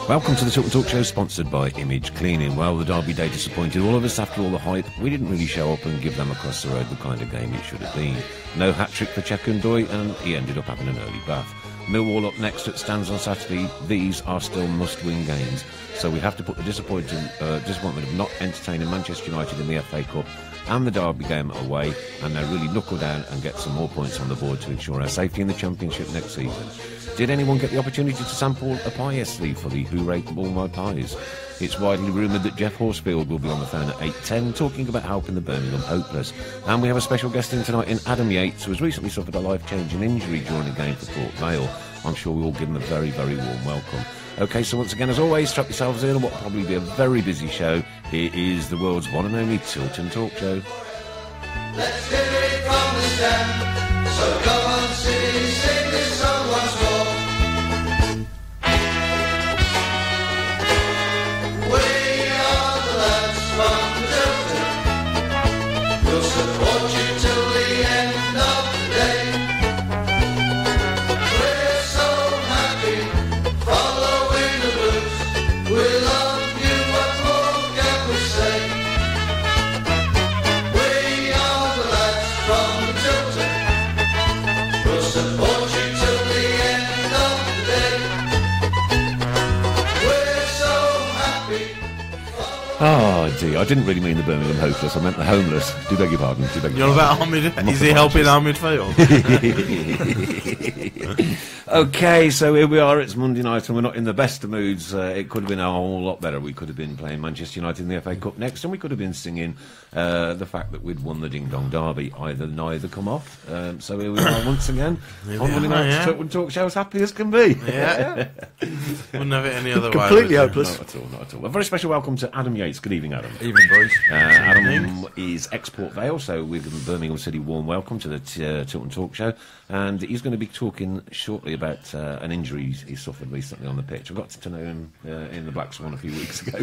Welcome to the Tilton Talk Show, sponsored by Image Cleaning. Well, the Derby Day disappointed all of us after all the hype. We didn't really show up and give them across the road the kind of game it should have been. No hat-trick for Chekundoy, and he ended up having an early bath. Millwall up next at Stands on Saturday. These are still must-win games, so we have to put the disappointment of not entertaining Manchester United in the FA Cup and the Derby game away, and now really knuckle down and get some more points on the board to ensure our safety in the Championship next season. Did anyone get the opportunity to sample a pie yesterday for the Who Rate All My Pies? It's widely rumoured that Jeff Horsfield will be on the phone at 8:10 talking about helping the Birmingham hopeless. And we have a special guest in tonight in Adam Yates, who has recently suffered a life-changing injury during a game for Port Vale. I'm sure we will give him a very, very warm welcome. OK, so once again, as always, strap yourselves in on what will probably be a very busy show. Here is the world's one and only Tilton Talk Show. Let's hear it from the stand. So come on, City, sing this song once more. We are the lads from Tilton. We'll support you till the end of the day. We're so happy following the blues. We love you, what more can we say? We are the lads from Tilton. We'll support you till the end of the day. We're so happy. Oh, dear, I didn't really mean the Birmingham hopeless, I meant the homeless. Do beg your pardon, do beg your You're pardon. about is he helping our midfield? OK, so here we are, it's Monday night and we're not in the best of moods. It could have been a whole lot better. We could have been playing Manchester United in the FA Cup next, and we could have been singing the fact that we'd won the Ding Dong Derby. Neither come off. So here we are once again on Monday night's Tilton Talk Show, as happy as can be. Yeah. Wouldn't have it any other way. Completely hopeless. Not at all, not at all. A very special welcome to Adam Yates. Good evening, Adam. Evening, boys. Adam is ex-Port Vale, so we give him Birmingham City warm welcome to the Tilton Talk Show, and he's going to be talking shortly about an injury he suffered recently on the pitch. I got to know him in the Black Swan a few weeks ago,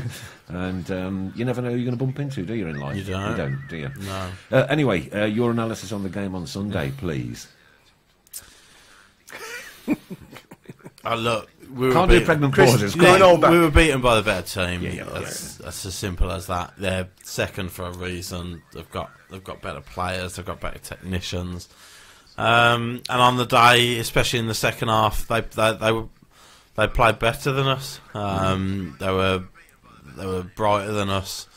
and you never know who you're going to bump into, do you, in life? You don't, do you? No. Anyway, your analysis on the game on Sunday, please. Look, we were Can't do pregnant pauses. We were beaten by the better team. Yeah. That's as simple as that. They're second for a reason. They've got better players. They've got better technicians. And on the day, especially in the second half, they played better than us. They were brighter than us.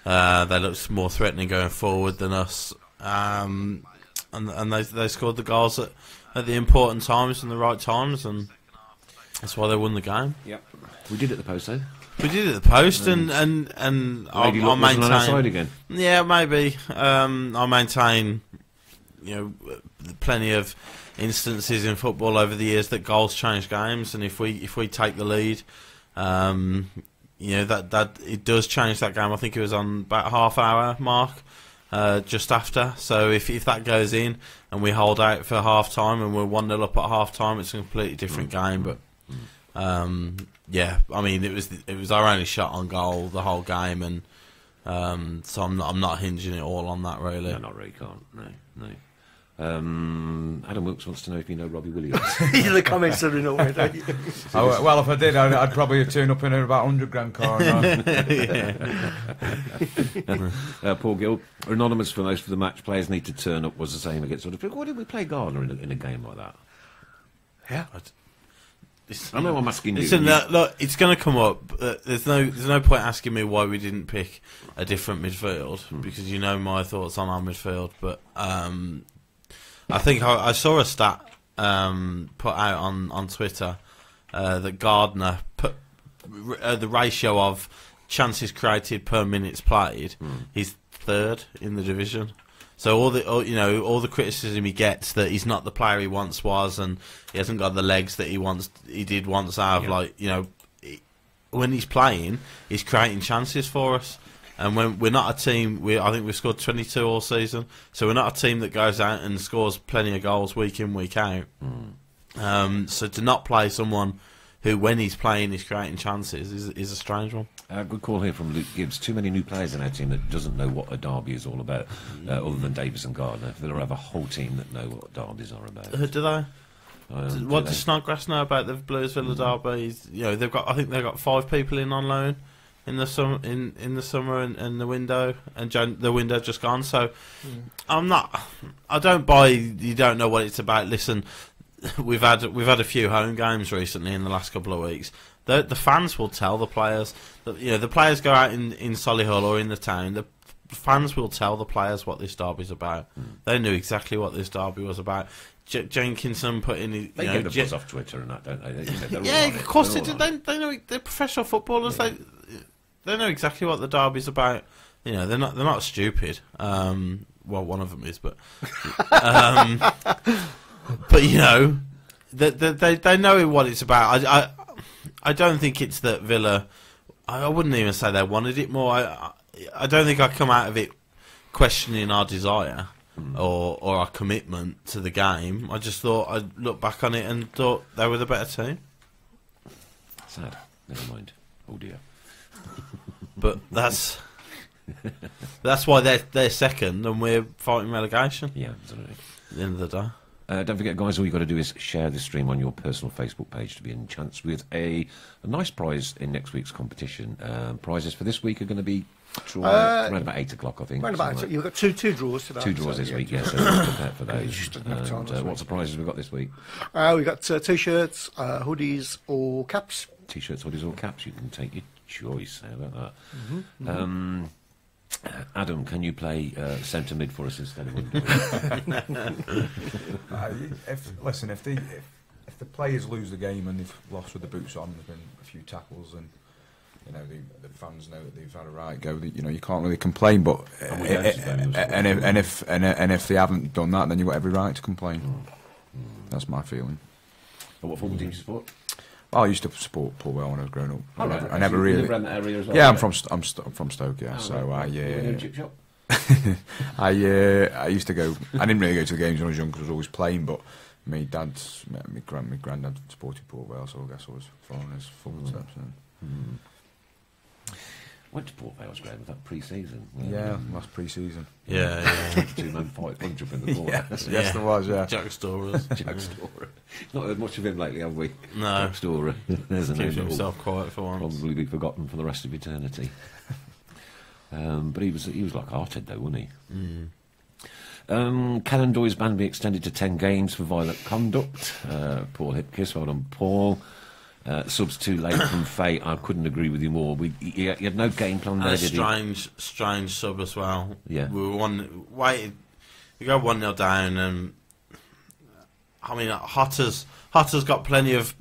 They looked more threatening going forward than us. And they scored the goals at the important times and the right times, and that's why they won the game. Yep. We did at the post, though. We did at the post, and I'll maintain. On our side again. Yeah, maybe. I'll maintain. Plenty of instances in football over the years that goals change games, and if we take the lead, that it does change that game. I think it was on about half-hour mark, just after. So if that goes in and we hold out for half-time and we're 1-0 up at half-time, it's a completely different game. But I mean, it was our only shot on goal the whole game, and so I'm not hinging it all on that, really. No, not really. Can't. No. Adam Wilkes wants to know if you know Robbie Williams. The comments are in already. Well, if I did, I'd probably turn up in about 100 grand car. Paul Gill, anonymous for most of the match. Players need to turn up was the same against Huddersfield. Why did we play Gardner in a game like that? Yeah. I know I'm asking you. Listen, look, it's going to come up. There's no point asking me why we didn't pick a different midfield, because you know my thoughts on our midfield. But I think I saw a stat put out on Twitter that Gardner put the ratio of chances created per minutes played. He's third in the division. So all the criticism he gets that he's not the player he once was, and he hasn't got the legs that he did once have. Yeah. When he's playing, he's creating chances for us. And when we're not a team, I think we've scored 22 all season. So we're not a team that goes out and scores plenty of goals week in, week out. So to not play someone who, when he's playing, is creating chances is a strange one. Good call here from Luke Gibbs. Too many new players in our team that doesn't know what a derby is all about, other than Davis and Gardner. They'll have a whole team that know what derbies are about. Do they? What does Snodgrass know about the Blues Villa derby? You know, I think they've got 5 people in on loan in the summer, in the summer and the window, and the window just gone. So I don't buy. You don't know what it's about. Listen, we've had a few home games recently in the last couple of weeks. The fans will tell the players. You know, the players go out in Solihull or in the town. The fans will tell the players what this derby's about. They knew exactly what this derby was about. Jenkinson put in. They get the buzz off Twitter and that, don't they? Yeah, of course they do. They know they're professional footballers. Yeah. They know exactly what the derby's about. You know, they're not stupid. Well, one of them is, but but you know, they know what it's about. I don't think it's that Villa. I wouldn't even say they wanted it more. I don't think I come out of it questioning our desire or our commitment to the game. I just thought I'd look back on it and thought they were the better team. Sad. Never mind. Oh dear. But that's why they're second and we're fighting relegation. Yeah, absolutely. At the end of the day. Don't forget, guys, all you've got to do is share the stream on your personal Facebook page to be in chance with a nice prize in next week's competition. Prizes for this week are going to be around about 8 o'clock, I think. Around about, you've got two draws today. 2 draws this week, yes. So we'll prepare for those. And, what's the prizes we've got this week? We've got T-shirts, hoodies or caps. T-shirts, hoodies or caps. You can take your choice. How about that? Mm-hmm. Adam, can you play centre mid for us instead of Woodward? If the players lose the game and they've lost with the boots on, there's been a few tackles, and you know the fans know that they've had a right go. You know, you can't really complain, but if they haven't done that, then you've got every right to complain. That's my feeling. And what football team do you support? Well, I used to support Pulwell when I was growing up. Oh, right. I never really. You live around that area as well? Yeah, I'm from Stoke. Yeah, so right. Chip shop? I used to go. I didn't really go to the games when I was young because I was always playing. But my granddad supported Port Vale, so I guess I was following his footsteps. Went to Port Vale's ground with that pre-season. Yeah, last pre-season. Yeah. 2-man fight, punch up in the corner. Yes, there was. Yeah, Jack Storer. Jack Storer. Not heard much of him lately, have we? No. Jack Storer. There's a name Keeps that will himself quiet for once. probably be forgotten for the rest of eternity. But he was like hearted though, wasn't he? Cannon Doy's ban be extended to 10 games for violent conduct. Paul Hipkiss, well done, Paul. Subs too late from Fate. I couldn't agree with you more. He had no game plan there, did he? Strange sub as well. Yeah. We were we go 1-0 down, and I mean Hotter's got plenty of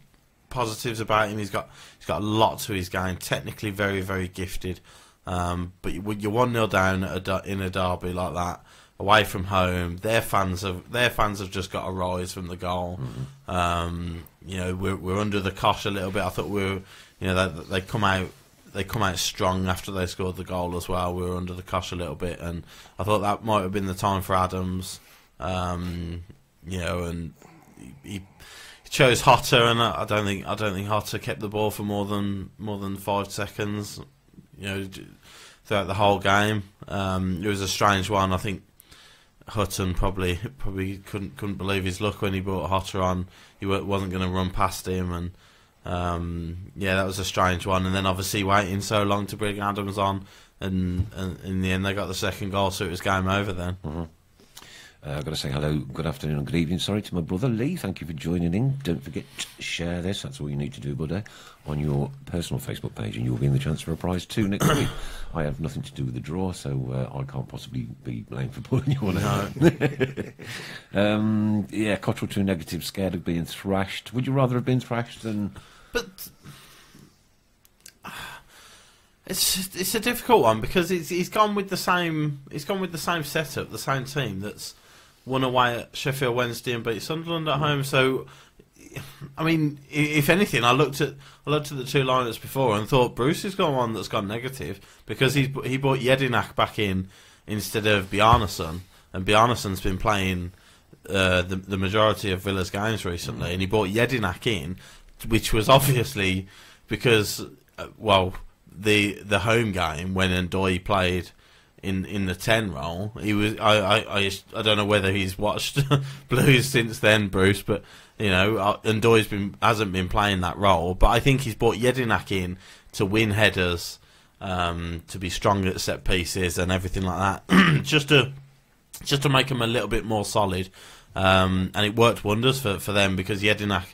positives about him. He's got a lot to his game. Technically very, very gifted. But you're 1-0 down in a derby like that, away from home. Their fans have just got a rise from the goal. You know, we're under the cosh a little bit. I thought they come out strong after they scored the goal as well. We were under the cosh a little bit, and I thought that might have been the time for Adams. You know, and he chose Hotter, and I don't think Hotter kept the ball for more than 5 seconds. You know, throughout the whole game. It was a strange one. I think Hutton probably couldn't believe his luck when he brought Hotter on. He wasn't going to run past him, and that was a strange one. And then obviously waiting so long to bring Adams on, and in the end they got the second goal, so it was game over then. I've got to say hello, good afternoon and good evening, to my brother Lee. Thank you for joining in. Don't forget to share this, that's all you need to do, buddy, on your personal Facebook page, and you'll be in the chance for a prize too next week. I have nothing to do with the draw, so I can't possibly be blamed for pulling you on out. Cottrell too negative, scared of being thrashed. Would you rather have been thrashed than... But it's a difficult one, because he's gone with the same setup, the same team that's won away at Sheffield Wednesday and beat Sunderland at home. So, I mean, if anything, I looked at the two lineups before and thought Bruce has got one that's gone negative, because he brought Jedinak back in instead of Bjarnason, and Bjarnason's been playing the majority of Villa's games recently, and he brought Jedinak in, which was obviously because the home game when Ndoye played in the 10 role. He was. I don't know whether he's watched Blues since then, Bruce, but and Doy's hasn't been playing that role. But I think he's brought Jedinak in to win headers, to be strong at set pieces and everything like that, just to make him a little bit more solid. And it worked wonders for them, because Jedinak,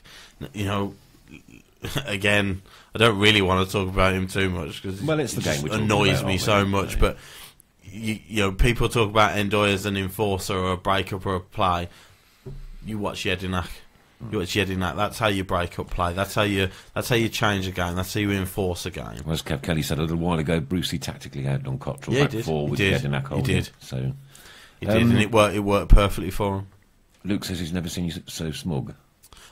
again, I don't really want to talk about him too much because it's the game it annoys me so much. But people talk about Ndoye as an enforcer or a break-up or a play. You watch Jedinak. You watch Jedinak. That's how you break up play. That's how you change a game. That's how you enforce a game. Well, as Kev Kelly said a little while ago, Brucey tactically outdone Cottrell Yeah, back four with Jedinak holding. He did. So he did, and it worked perfectly for him. Luke says he's never seen you so smug.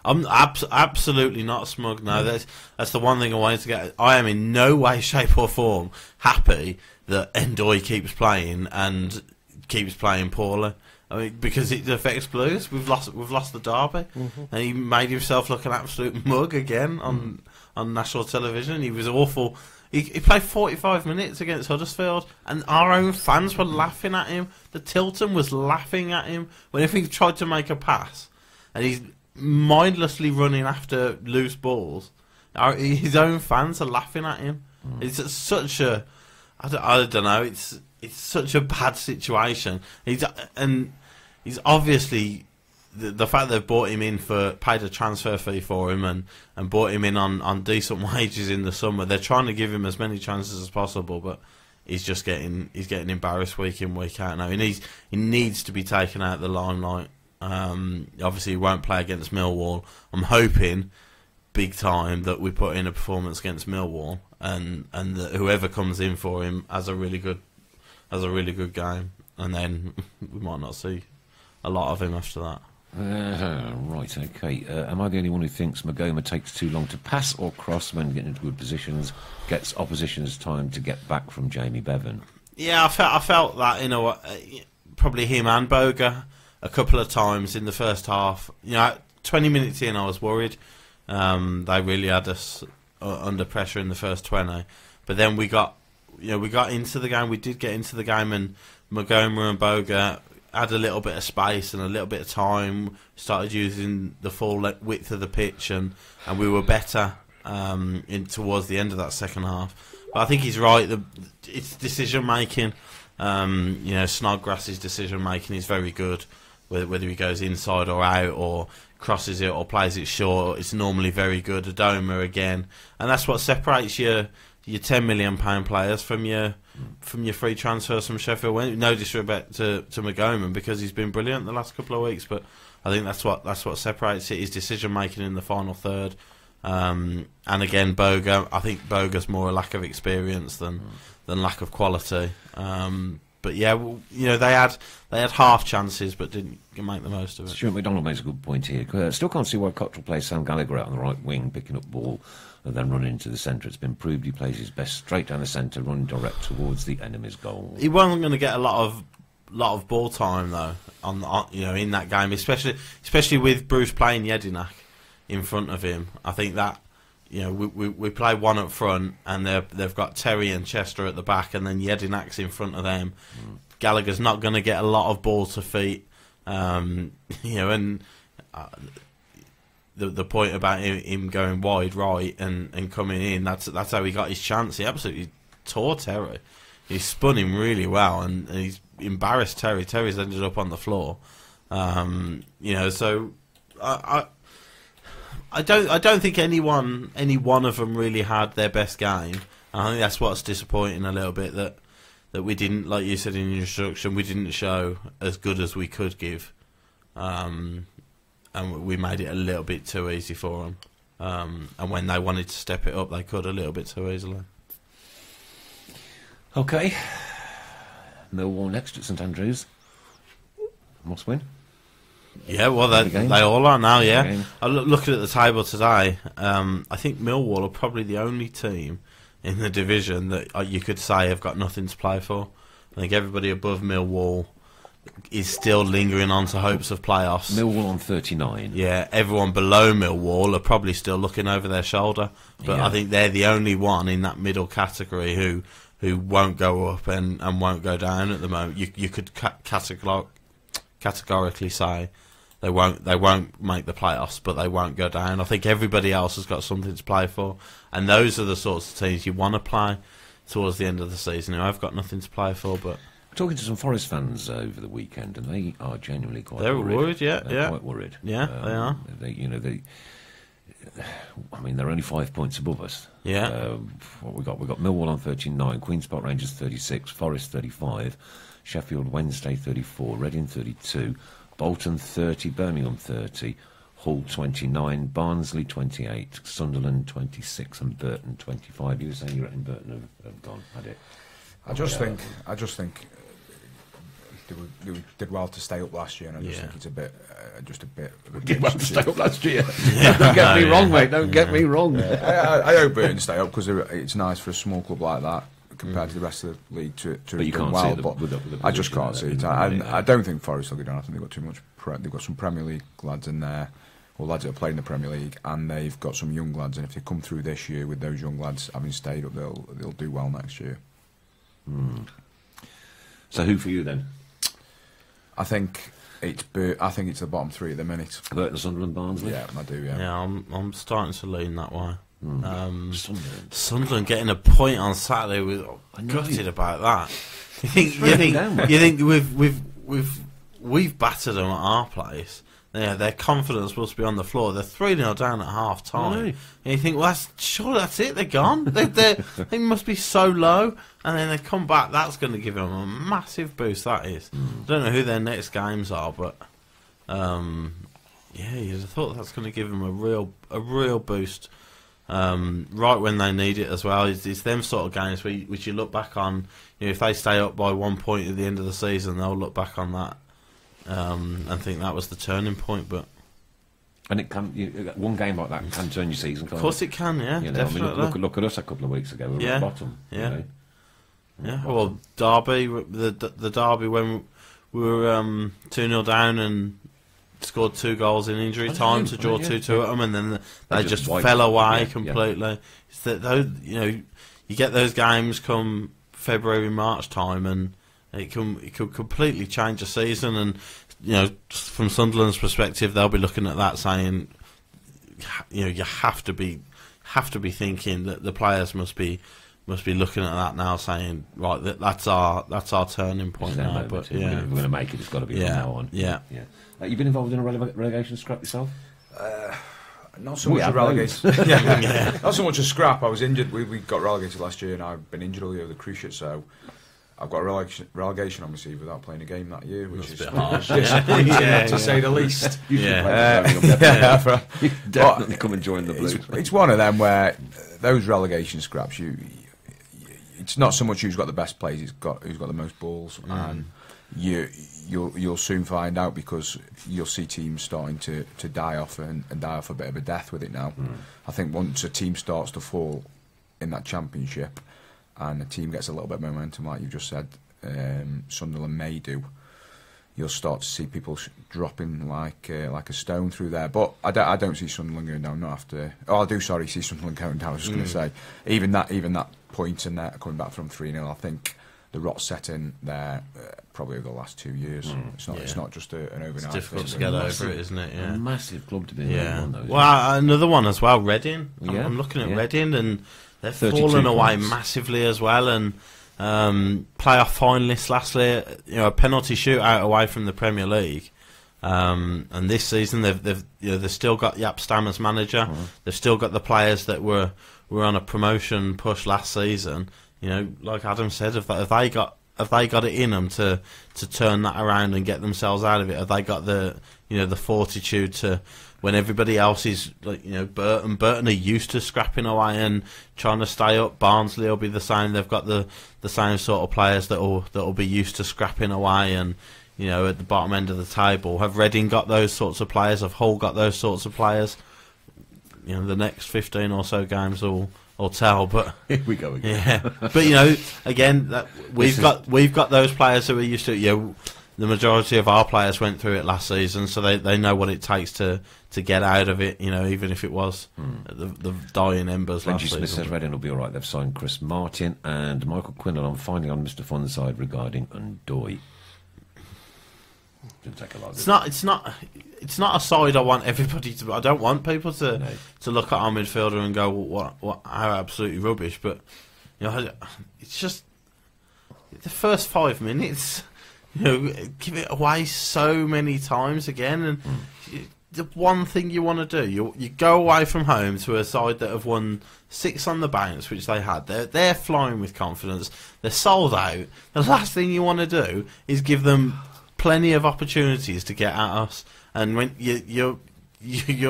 I'm absolutely not smug. No, that's the one thing I wanted to get. I am in no way, shape, or form happy that Ndoye keeps playing and keeps playing poorly. I mean, because it affects Blues. We've lost the derby, and he made himself look an absolute mug again on national television. He was awful. He played 45 minutes against Huddersfield, and our own fans were laughing at him. The Tilton was laughing at him whenever he tried to make a pass, and he's mindlessly running after loose balls. His own fans are laughing at him. It's such a, I don't know. It's such a bad situation. He's obviously the fact they've brought him in paid a transfer fee for him and brought him in on decent wages in the summer. They're trying to give him as many chances as possible, but he's getting embarrassed week in, week out now. He needs to be taken out of the limelight. Obviously, he won't play against Millwall. I'm hoping big time that we put in a performance against Millwall, and that whoever comes in for him has a really good game, and then we might not see a lot of him after that. Right, okay. Am I the only one who thinks Magoma takes too long to pass or cross when getting into good positions, gets opposition's time to get back from Jamie Bevan? Yeah, I felt that, probably him and Boga a couple of times in the first half. 20 minutes in, I was worried. They really had us under pressure in the first 20, but then we got into the game. We did get into the game, and Magoma and Boga had a little bit of space and a little bit of time. Started using the full width of the pitch, and we were better towards the end of that second half. But I think he's right. It's decision making. Snodgrass's decision making is very good. Whether he goes inside or out or crosses it or plays it short, it's normally very good. Adoma again, and that's what separates your £10 million players from your free transfers from Sheffield. No disrespect to Magoma, because he's been brilliant the last couple of weeks, but I think that's what separates it, is decision making in the final third. And again, Boga. I think Boga's more a lack of experience than lack of quality. But yeah, they had half chances but didn't make the most of it. Stuart McDonald makes a good point here. Still can't see why Cottrell plays Sam Gallagher out on the right wing, picking up ball and then running into the centre. It's been proved he plays his best straight down the centre, running direct towards the enemy's goal. He wasn't going to get a lot of ball time though in that game, especially with Bruce playing Jedinak in front of him. I think that we play one up front, and they've got Terry and Chester at the back, and then Jedinak's in front of them. Gallagher's not going to get a lot of ball to feet, and the point about him going wide right and coming in, that's how he got his chance. He absolutely tore Terry. He spun him really well, and he's embarrassed Terry. Terry's ended up on the floor. So I don't think any one of them really had their best game. And I think that's what's disappointing a little bit, that we didn't, like you said in your introduction, we didn't show as good as we could give, and we made it a little bit too easy for them. And when they wanted to step it up, they could a little bit too easily. Okay, Millwall next at St Andrews. Must win. Yeah, well, they all are now, yeah. Looking at the table today, I think Millwall are probably the only team in the division that you could say have got nothing to play for. I think everybody above Millwall is still lingering on to hopes of playoffs. Millwall on 39. Yeah, everyone below Millwall are probably still looking over their shoulder. But yeah. I think they're the only one in that middle category who who won't go up and won't go down at the moment. You could categorically say they won't make the playoffs, but they won't go down. I think everybody else has got something to play for, and those are the sorts of teams you want to play towards the end of the season. I've got nothing to play for, but talking to some Forest fans over the weekend, and they are genuinely quite they're worried. They're Quite worried. Yeah, they are. I mean, they're only 5 points above us. Yeah. What we got? We got Millwall on 39, Queen's Park Rangers 36, Forest 35, Sheffield Wednesday 34, Reading 32, Bolton 30, Birmingham 30, Hull 29, Barnsley 28, Sunderland 26, and Burton 25. You were saying you reckon Burton have gone, had it? I just think they did well to stay up last year, and I just think it's a bit. Did well to stay up last year. Don't get me wrong, mate. Don't get me wrong. I hope Burton stay up because it's nice for a small club like that compared to the rest of the league to But you do can't well. see But with I just can't see it. I don't think Forest will go down. I think they've got too much. They've got some Premier League lads in there, or lads that are playing in the Premier League, and they've got some young lads. And if they come through this year with those young lads having stayed up, they'll do well next year. So who for you then? I think it's the bottom three at the minute. Burton, Sunderland, Barnsley? Yeah, I do, yeah. Yeah, I'm starting to lean that way. Sunderland. Sunderland getting a point on Saturday was gutted about that. You think we've battered them at our place. Yeah, their confidence must be on the floor. They're 3-0 down at half time. And you think, well, that's it. They're gone. They must be so low, and then they come back. That's going to give them a massive boost. That is. I don't know who their next games are, but you'd have thought that's going to give them a real boost. Right when they need it as well. It's them sort of games which you look back on. If they stay up by 1 point at the end of the season, they'll look back on that. I think that was the turning point, and it can one game like that can turn your season. Of course, it can. Yeah, definitely. I mean, look at us a couple of weeks ago. We were at the bottom. Yeah, yeah. Well, Derby, the Derby when we were 2-0 down and scored 2 goals in injury time to draw 2-2 at them, and then they just fell away completely. It's that you get those games come February, March time, and it could completely change a season. And from Sunderland's perspective, they'll be looking at that saying, you have to be thinking that the players must be looking at that now, saying, right, that's our turning point now. But we're going to make it. It's got to be from now on. Yeah. You've been involved in a relegation scrap yourself? Not so much a relegation. Not so much a scrap. I was injured. We got relegated last year, and I've been injured all year with the cruciate, so I've got a relegation on my sleeve without playing a game that year, which is disappointing to say the least. Definitely come and join the Blues. It's one of them where those relegation scraps, it's not so much who's got the best plays, who's got the most balls, and you'll soon find out, because you'll see teams starting to die off and die off a bit of a death with it now. I think once a team starts to fall in that championship, and the team gets a little bit of momentum, like you've just said, Sunderland may do, you'll start to see people dropping like a stone through there. But I don't see Sunderland going down. Not after. Oh, I do. Sorry, see Sunderland going down. I was just going to say, even that point in there coming back from 3-0, I think the rot set in there probably over the last 2 years. It's not just an overnight. It's difficult thing. to get over it, isn't it? Yeah. A massive club to be in. Well, another one as well, Reading. Yeah. I'm looking at Reading, and they've fallen away massively as well. And playoff finalists last year, a penalty shootout away from the Premier League. And this season they've still got Jaap Stam as manager. They've still got the players that were on a promotion push last season. Like Adam said, have they got it in them to turn that around and get themselves out of it? Have they got the fortitude to, when everybody else is Burton are used to scrapping away and trying to stay up. Barnsley will be the same. They've got the same sort of players that will be used to scrapping away and at the bottom end of the table. Have Reading got those sorts of players? Have Hull got those sorts of players? The next 15 or so games will tell, but here we go again. Yeah, but again, we've got those players who are used to. the majority of our players went through it last season, so they know what it takes to get out of it. Even if it was the dying embers Benji last Smith season. says Reading will be all right. They've signed Chris Martin and Michael Quinlan. Finally on Mr. Fun's side regarding Undoy. Didn't take a lot. It's not a side I want everybody to. I don't want people to look at our midfielder and go, what how absolutely rubbish. But it's just the first 5 minutes. Give it away so many times again, and the one thing you want to do, you go away from home to a side that have won 6 on the bounce, which they had. They're flying with confidence. They're sold out. The last thing you want to do is give them plenty of opportunities to get at us, and when you're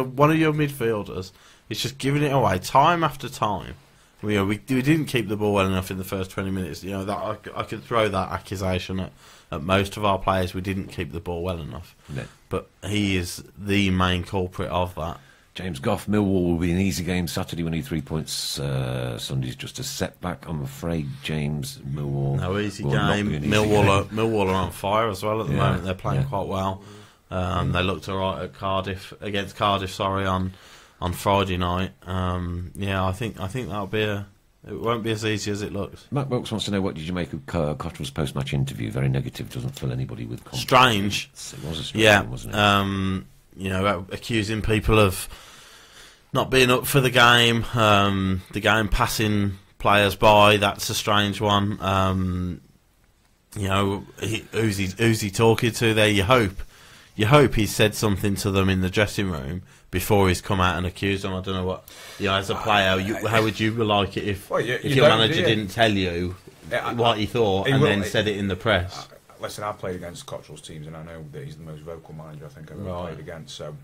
one of your midfielders, it's just giving it away time after time. We didn't keep the ball well enough in the first 20 minutes. That I could throw that accusation at most of our players. We didn't keep the ball well enough. No. But he is the main culprit of that. James Goff, Millwall will be an easy game Saturday. We need 3 points. Sunday's just a setback, I'm afraid, James. Millwall. No easy will not game. be an easy Millwall are on fire as well at the moment. They're playing yeah. quite well. They looked alright at against Cardiff. On Friday night. I think that'll be it won't be as easy as it looks. Matt Wilkes wants to know, what did you make of Cotterell's post-match interview? Very negative, doesn't fill anybody with confidence. Strange. It was a strange one, wasn't it? Accusing people of not being up for the game passing players by, that's a strange one. Who's he talking to there? You hope he said something to them in the dressing room before he's come out and accused them. I don't know what. As a player, how would you like it if your manager didn't tell you what he thought and then said it in the press? Listen, I've played against Cotterell's teams, and I know that he's the most vocal manager I think I've ever played against. So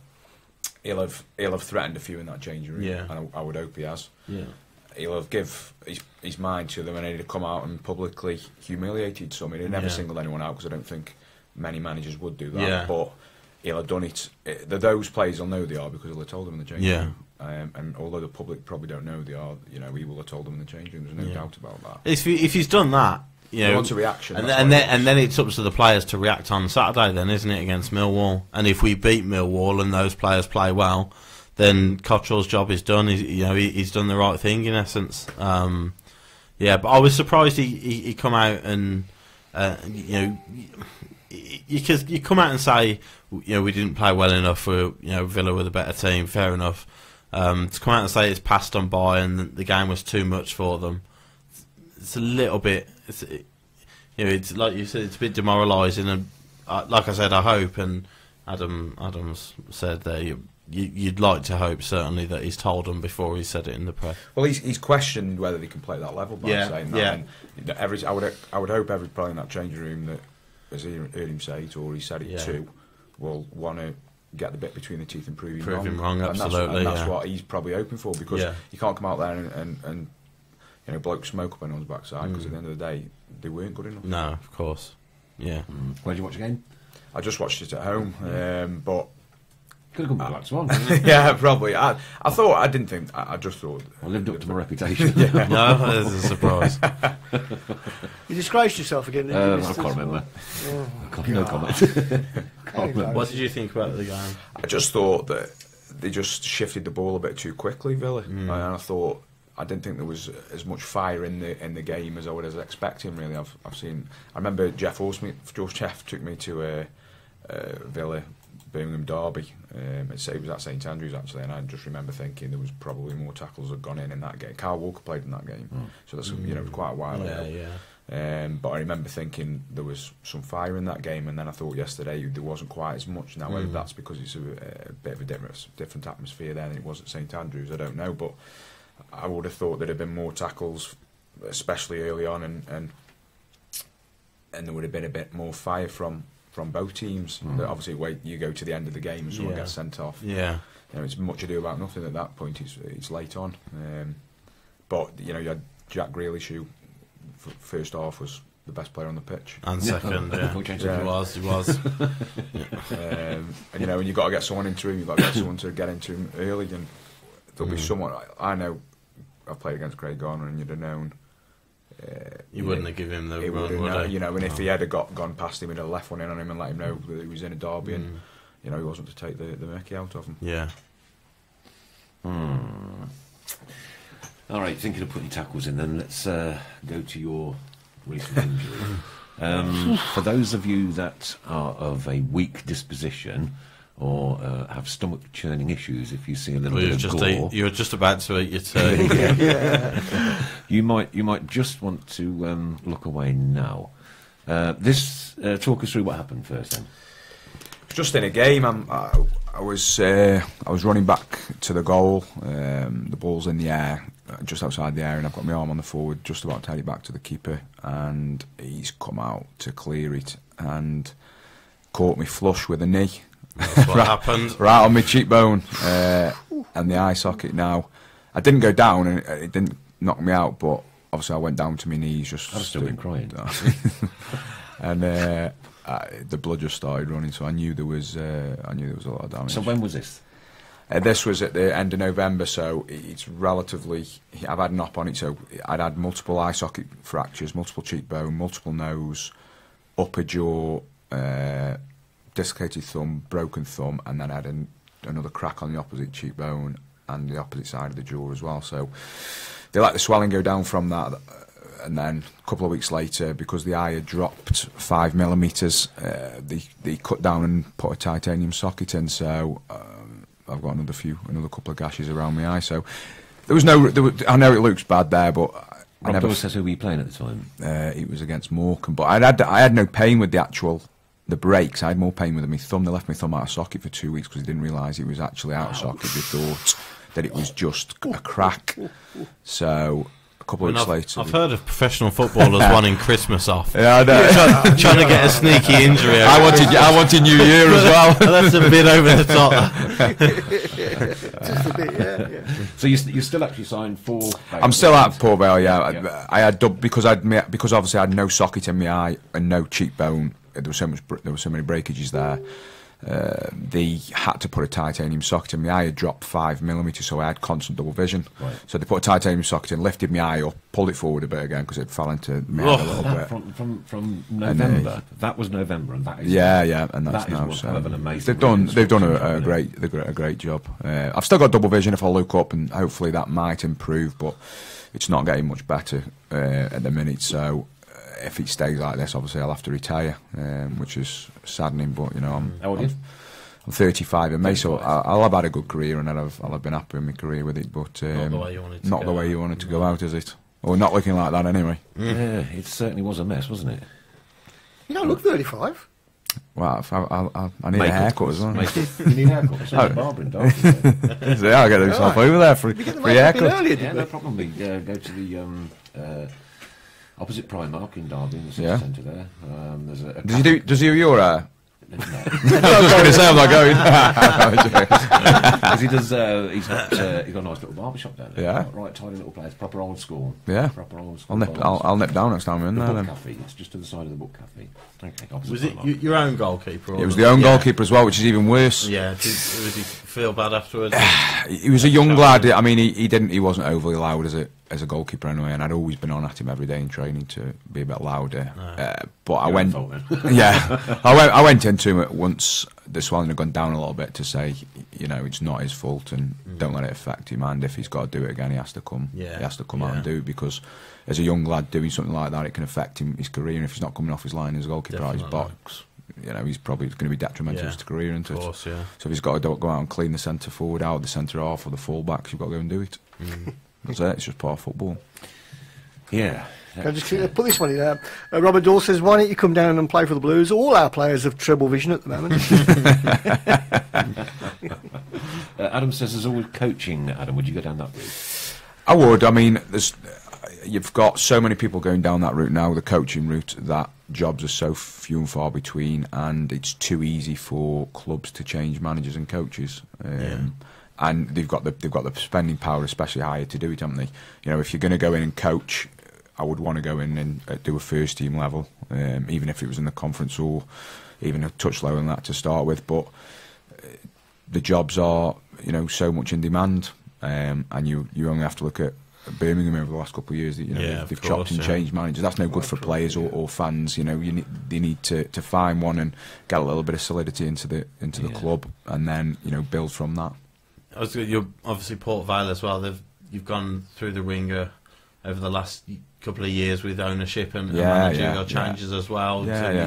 he'll have threatened a few in that changing room. Yeah. And I would hope he has. Yeah. He'll have give his mind to them, and he'd have come out and publicly humiliated some. He'd never singled anyone out, because I don't think many managers would do that. Yeah. But he'll have done it. Those players will know they are, because he'll have told them in the changing room. And although the public probably don't know they are, he will have told them in the changing room. There's no doubt about that. If he's done that, They want a reaction, and then it's up to the players to react on Saturday, then, isn't it, against Millwall? And if we beat Millwall and those players play well, then Cotterell's job is done. He's done the right thing in essence. But I was surprised he come out and you come out and say, we didn't play well enough. Villa were the better team. Fair enough. To come out and say it's passed on by and the game was too much for them, it's a little bit. It's like you said, it's a bit demoralising. And like I said, I hope, and Adams said there, you'd like to hope certainly that he's told them before he said it in the press. Well, he's questioned whether they can play at that level by saying that. And I would hope every player in that changing room that, as he heard him say it, or he said it too, will want to get the bit between the teeth and prove him wrong. Absolutely, and that's what he's probably hoping for, because you can't come out there and bloke smoke up on his backside, because at the end of the day they weren't good enough. No, of course. Yeah. Where did you watch the game? I just watched it at home, but could have come back to one. yeah, probably. I just thought I lived up to my reputation. No, it's a surprise. You disgraced yourself again. I can't remember. No comment. What did you think about the game? I just thought that they just shifted the ball a bit too quickly, Villa, and I didn't think there was as much fire in the game as I was expecting. Really, I remember Geoff took me to Villa Birmingham derby. It was at St Andrews actually, and I just remember thinking there was probably more tackles had gone in that game. Carl Walker played in that game, so that's it was quite a while ago. But I remember thinking there was some fire in that game, and then I thought yesterday there wasn't quite as much. Now whether that's because it's a bit of a different atmosphere there than it was at St Andrews, I don't know, but I would have thought there'd have been more tackles, especially early on, and there would have been a bit more fire from both teams. Obviously, wait, you go to the end of the game and someone gets sent off. Yeah, it's much ado about nothing at that point. It's late on, but you had Jack Grealish, who first half was the best player on the pitch, and second, he was. And when you've got to get someone into him, you've got to get someone to get into him early, and there'll be someone. I know I've played against Craig Garner, and you'd have known You wouldn't have given him the he run, wouldn't, would he? you know, and if he had have gone past him, he'd have left one in on him and let him know that he was in a derby, and you know, he wasn't to take the Mickey out of him. Yeah. All right, thinking of putting tackles in, then let's go to your recent injury. For those of you that are of a weak disposition or have stomach churning issues, if you see a little bit of gore, you were just about to eat your tea. you might just want to look away now. Talk us through what happened first, then. Just in a game, I was running back to the goal. The ball's in the air, just outside the area, and I've got my arm on the forward, just about to take it back to the keeper, and he's come out to clear it and caught me flush with a knee. That's what happened. Right on my cheekbone and the eye socket. Now, I didn't go down, and it didn't knock me out, but obviously I went down to my knees. I've still been crying. And the blood just started running, so I knew there was a lot of damage. So when was this? This was at the end of November, so it's relatively. I've had an op on it, so I'd had multiple eye socket fractures, multiple cheekbone, multiple nose, upper jaw, dislocated thumb, broken thumb, and then I had another crack on the opposite cheekbone and the opposite side of the jaw as well. So they let the swelling go down from that. And then a couple of weeks later, because the eye had dropped 5 millimetres, they cut down and put a titanium socket in. So I've got another couple of gashes around my eye. So I know it looks bad there, but I never. Says who were you playing at the time? It was against Morecambe, but I had no pain with the breaks. I had more pain with my thumb. They left my thumb out of socket for 2 weeks because they didn't realise it was actually out of socket. They thought that it was just a crack. So couple of weeks later. I've heard of professional footballers wanting Christmas off. Yeah, I know. Trying to get a sneaky injury. I wanted New Year as well. That's a bit over the top. Just a bit, yeah. So you still actually signed for Vale? I'm still at Port Vale, yeah. I had because obviously I had no socket in my eye and no cheekbone. There was so many breakages there. They had to put a titanium socket in. My eye had dropped 5 millimetres, so I had constant double vision. Right. So they put a titanium socket in, lifted my eye up, pulled it forward a bit again because it fell into my head a little bit. From November. That was November, and that is and that's that now. Is So kind of an amazing. They've done a great job. I've still got double vision if I look up, and hopefully that might improve, but it's not getting much better at the minute. So. If it stays like this, obviously I'll have to retire, which is saddening. But you know, How old are you? I'm 35 in May, so I'll have had a good career and I'll have been happy in my career with it. But not the way you wanted to not go the way out. you wanted to go out, is it? Or not looking like that anyway. Yeah, it certainly was a mess, wasn't it? You don't look 35. Well, I need a haircut as well. You need a haircut. So barber in Derby. Yeah, I'll get myself over there for You get the free man looking haircut. earlier, Yeah, didn't no you? problem. We go to the opposite Primark in Derby, in the city Yeah. centre there. There's a Does he do your hair? No. I was going to say I'm not going. Because he does. He's got a nice little barber shop down there. Yeah. Right, tidy little place. Proper old school. Yeah. Proper old school. I'll nip down next time I'm in The there book then. cafe. It's just to the side of the book cafe. Okay. opposite Was it Primark. your own goalkeeper? Or It was the own goalkeeper as well, which is even worse. Yeah. Did he feel bad afterwards? He was a young lad. I mean, he wasn't overly loud as a goalkeeper anyway, and I'd always been on at him every day in training to be a bit louder. But I Your went, own fault, then. yeah, I went into him at once. The swelling had gone down a little bit to say, you know, it's not his fault and don't let it affect him. And if he's got to do it again, he has to come. Yeah, He has to come out yeah. and do it because as a young lad doing something like that, it can affect his career. And if he's not coming off his line as a goalkeeper out his Definitely. box, you know, he's probably going to be detrimental to his career, isn't Of it? course, yeah. So if he's got to go out and clean the centre forward out, the centre half, or the full backs, you've got to go and do it. That's it. It's just part of football. Yeah. Can I just put this one in? Robert Dawes says, why don't you come down and play for the Blues? All our players have treble vision at the moment. Adam says there's always coaching. Adam, would you go down that route? I would. I mean, you've got so many people going down that route now, the coaching route, that jobs are so few and far between, and it's too easy for clubs to change managers and coaches. And they've got the spending power, especially higher, to do it, haven't they? You know, if you're going to go in and coach, I would want to go in and do a first team level, even if it was in the conference or even a touch lower than that to start with. But the jobs are, you know, so much in demand, and you only have to look at Birmingham over the last couple of years. That, you know, Yeah, they've of course, chopped and yeah. changed managers. That's no good for players or fans. You know, they need to find one and get a little bit of solidity into the club, and then, you know, build from that. You're obviously Port Vale as well. You've gone through the ringer over the last couple of years with ownership and managerial changes as well.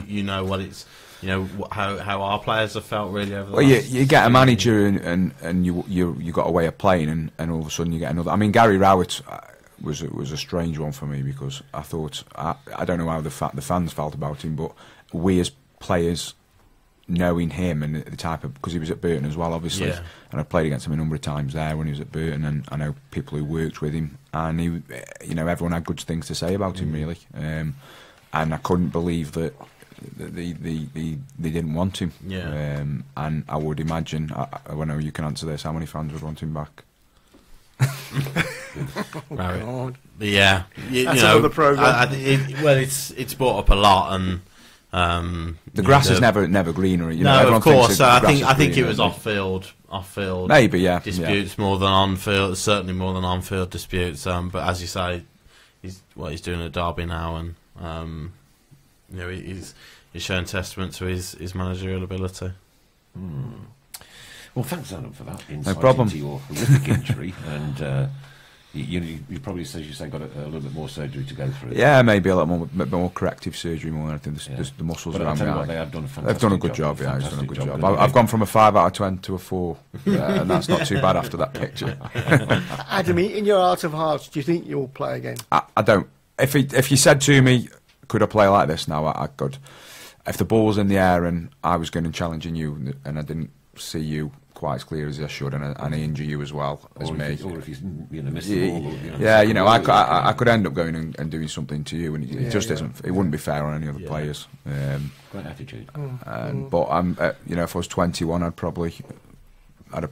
You know what it's, you know, how our players have felt really over the last you get a manager and you got a way of playing, and all of a sudden you get another. I mean, Gary Rowett was a strange one for me, because I thought, I don't know how the fans felt about him, but we as players, knowing him and the type of, because he was at Burton as well, obviously, and I played against him a number of times there when he was at Burton, and I know people who worked with him, and he, you know, everyone had good things to say about him, really, and I couldn't believe that they didn't want him. And I would imagine, I know you can answer this, how many fans would want him back? Right. Yeah, That's another programme. It's brought up a lot, and the grass is never greener. You know, no, everyone of course. thinks I think it greener, was don't off-field. Maybe, disputes more than on-field. Certainly more than on-field disputes. But as you say, he's doing at Derby now, and you know, he's showing testament to his managerial ability. Well, thanks, Adam, for that insight problem. into your horrific injury, and you probably, as you say, got a little bit more surgery to go through. Yeah, maybe a little more corrective surgery more than anything. The muscles But I'll around tell you my what, eye. they have done a fantastic They've done a good job. Yeah, he's done a fantastic good job. job. I've gone from a 5 out of 10 to a 4, and that's not too bad after that picture. Adam, in your heart of hearts, do you think you'll play again? I don't. If you said to me, could I play like this now, I could. If the ball was in the air and I was going and challenging you, and I didn't see you quite as clear as I should, and I injure you as well as me. Or if you miss the ball. I could end up going and doing something to you, and it just isn't. It wouldn't be fair on any other players. Great attitude. But I'm, you know, if I was 21, I'd have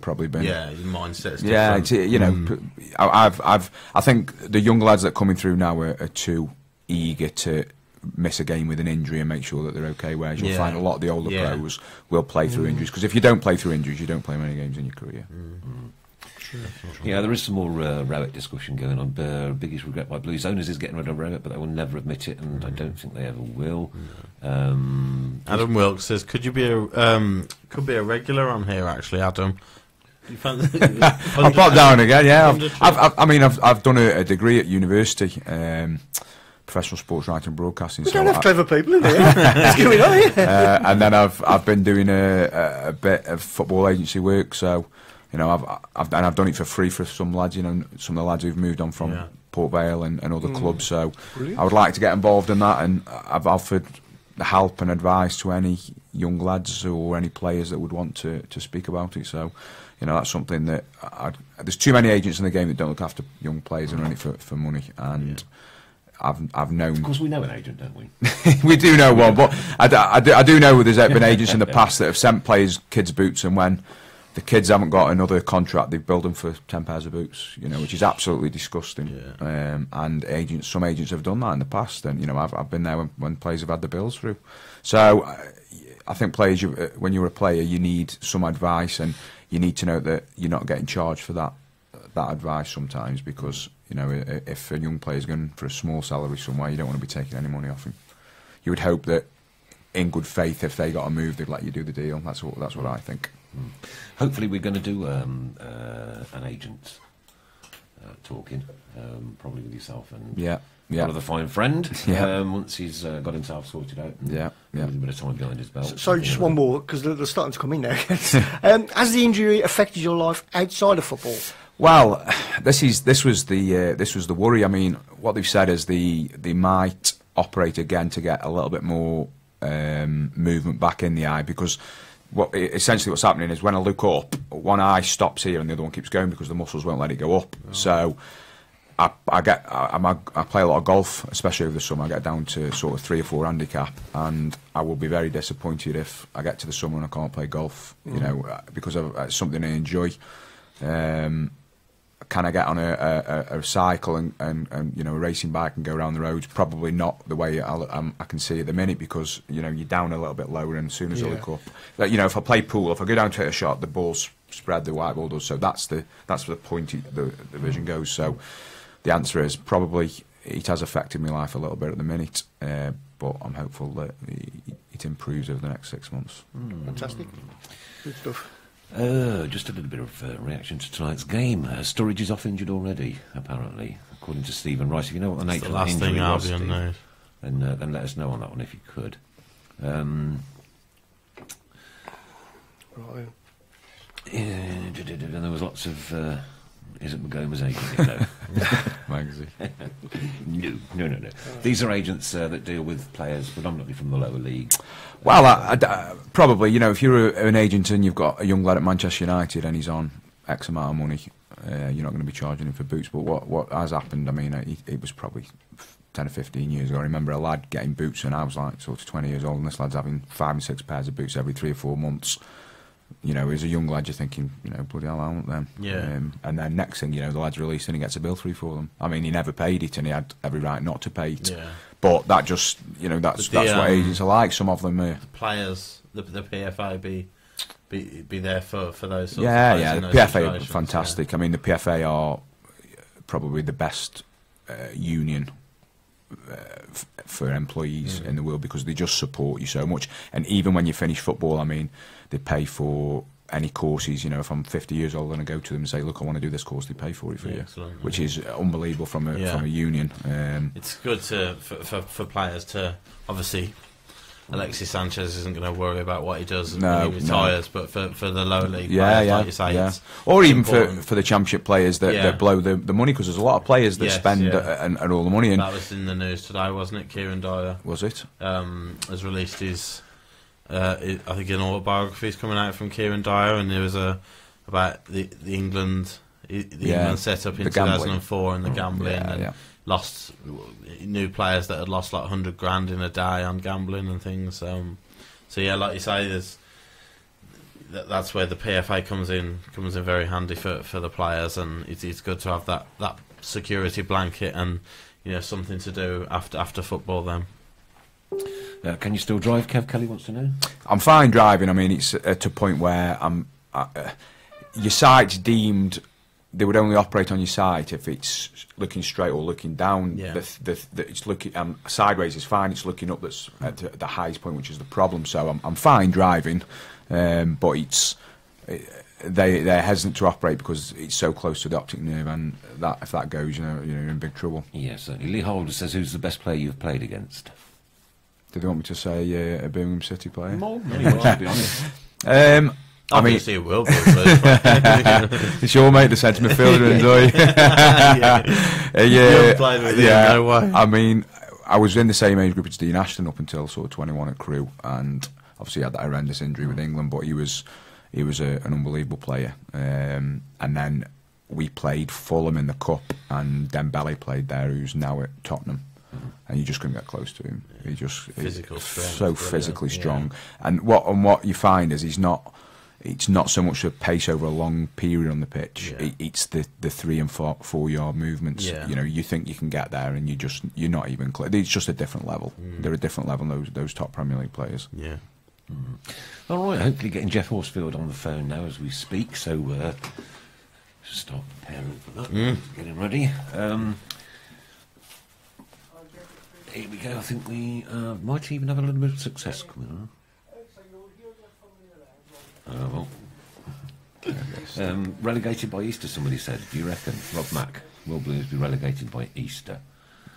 probably been. Yeah, your mindset's different. Yeah, you know, I think the young lads that are coming through now are too eager to miss a game with an injury and make sure that they're okay, whereas you'll find a lot of the older pros will play through injuries, because if you don't play through injuries, you don't play many games in your career. Yeah, there is some more Rowett discussion going on. Biggest regret by Blues owners is getting rid of Rowett, but they will never admit it, and I don't think they ever will. Adam Wilkes says, could be a regular on here, actually, Adam. I'll pop down again. Yeah, I've done a degree at university. Professional sports writing and broadcasting. We don't have clever people in here. What's going on here? And then I've been doing a bit of football agency work. So, you know, I've done it for free for some lads. You know, some of the lads who've moved on from Port Vale and other clubs. So, brilliant. I would like to get involved in that, and I've offered help and advice to any young lads or any players that would want to speak about it. So, you know, that's something that there's too many agents in the game that don't look after young players and are in it for money, and. I've known. Of course, we know an agent, don't we? We do know one, but I do know there's been agents in the past that have sent players kids' boots, and when the kids haven't got another contract, they build them for 10 pairs of boots. You know, which is absolutely disgusting. And some agents have done that in the past, and you know, I've been there when players have had the bills through. So I think players, when you're a player, you need some advice, and you need to know that you're not getting charged for that advice sometimes, because. You know, if a young player's going for a small salary somewhere, you don't want to be taking any money off him. You would hope that, in good faith, if they got a move, they'd let you do the deal. That's what I think. Hopefully, we're going to do an agent talking, probably with yourself and one other fine friend. Once he's got himself sorted out. And with a bit of time behind his belt. So just one more, because they're starting to come in now. Has the injury affected your life outside of football? Well, this was the worry. I mean, what they've said is they might operate again to get a little bit more movement back in the eye, because essentially what's happening is when I look up, one eye stops here and the other one keeps going because the muscles won't let it go up. So I play a lot of golf, especially over the summer. I get down to sort of 3 or 4 handicap, and I will be very disappointed if I get to the summer and I can't play golf. You know, because it's something I enjoy. Can I get on a cycle and you know, a racing bike and go around the roads? Probably not the way I can see at the minute, because you know, you're down a little bit lower, and as soon as I look up, you know, if I play pool, if I go down to hit a shot, the ball's spread, the white ball does. So that's the point the vision goes. So the answer is probably it has affected my life a little bit at the minute, but I'm hopeful that it improves over the next 6 months. Fantastic. Good stuff. Just a little bit of reaction to tonight's game. Sturridge is off injured already, apparently, according to Stephen Rice. If you know what the nature the of the last injury thing was, Albion Steve, knows. then let us know on that one if you could. Right. And there was lots of... is it McGomer's agent? No. Magazine. No. These are agents that deal with players predominantly from the lower league. Well, I probably, if you're an agent and you've got a young lad at Manchester United and he's on X amount of money, you're not going to be charging him for boots. But what has happened, I mean, it was probably 10 or 15 years ago. I remember a lad getting boots and I was like sort of 20 years old, and this lad's having 5 and 6 pairs of boots every 3 or 4 months. As a young lad, you're thinking, bloody hell, I want them. Yeah. And then next thing, the lad's released and he gets a bill through for them. I mean, he never paid it and he had every right not to pay it. Yeah. But that just, that's what agents are like. Some of them the players, the PFA be there for those sorts of players. Yeah, in the those PFA are situations, fantastic. I mean, the PFA are probably the best union for employees in the world, because they just support you so much. And even when you finish football, I mean, they pay for any courses. If I'm 50 years old and I go to them and say, look, I want to do this course, they pay for it for you, excellent, which is unbelievable from a union. It's good for players to, obviously, Alexis Sanchez isn't going to worry about what he does when he retires, but for the lower league players, like you say, it's or even important. for the championship players that blow the money, because there's a lot of players that spend and all the money. And that was in the news today, wasn't it? Kieran Dyer was it? Has released his, I think, an autobiography is coming out from Kieran Dyer, and there was about the England England set up in 2004 and the gambling and lost new players that had lost like 100 grand in a day on gambling and things. So yeah, like you say, that's where the PFA comes in very handy for the players, and it's good to have that security blanket and something to do after football then. Can you still drive? Kev Kelly wants to know. I'm fine driving. I mean, it's at a point where your site's deemed. They would only operate on your site if it's looking straight or looking down. Yeah. It's looking sideways is fine. It's looking up that's at the highest point, which is the problem. So I'm fine driving, but they're hesitant to operate because it's so close to the optic nerve, and that if that goes, you're in big trouble. Yes, certainly. Lee Holder says, "Who's the best player you've played against?" Do they want me to say a Birmingham City player? No, to be honest. Obviously, it will be. It's your mate, the centre midfielder, and no way. I mean, I was in the same age group as Dean Ashton up until sort of 21 at Crewe, and obviously he had that horrendous injury with England, but he was an unbelievable player. And then we played Fulham in the Cup, and Dembele played there, who's now at Tottenham. And you just couldn't get close to him. He just so physically strong. And what you find is it's not so much a pace over a long period on the pitch. Yeah. It's the 3 and 4 yard movements. Yeah. You think you can get there, and you're not even close. It's just a different level. They're a different level. Those top Premier League players. Yeah. All right. Hopefully, getting Jeff Horsfield on the phone now as we speak. So start preparing for that. Getting ready. Here we go. I think we might even have a little bit of success coming on. Relegated by Easter, somebody said. Do you reckon? Rob Mack, will Blues be relegated by Easter?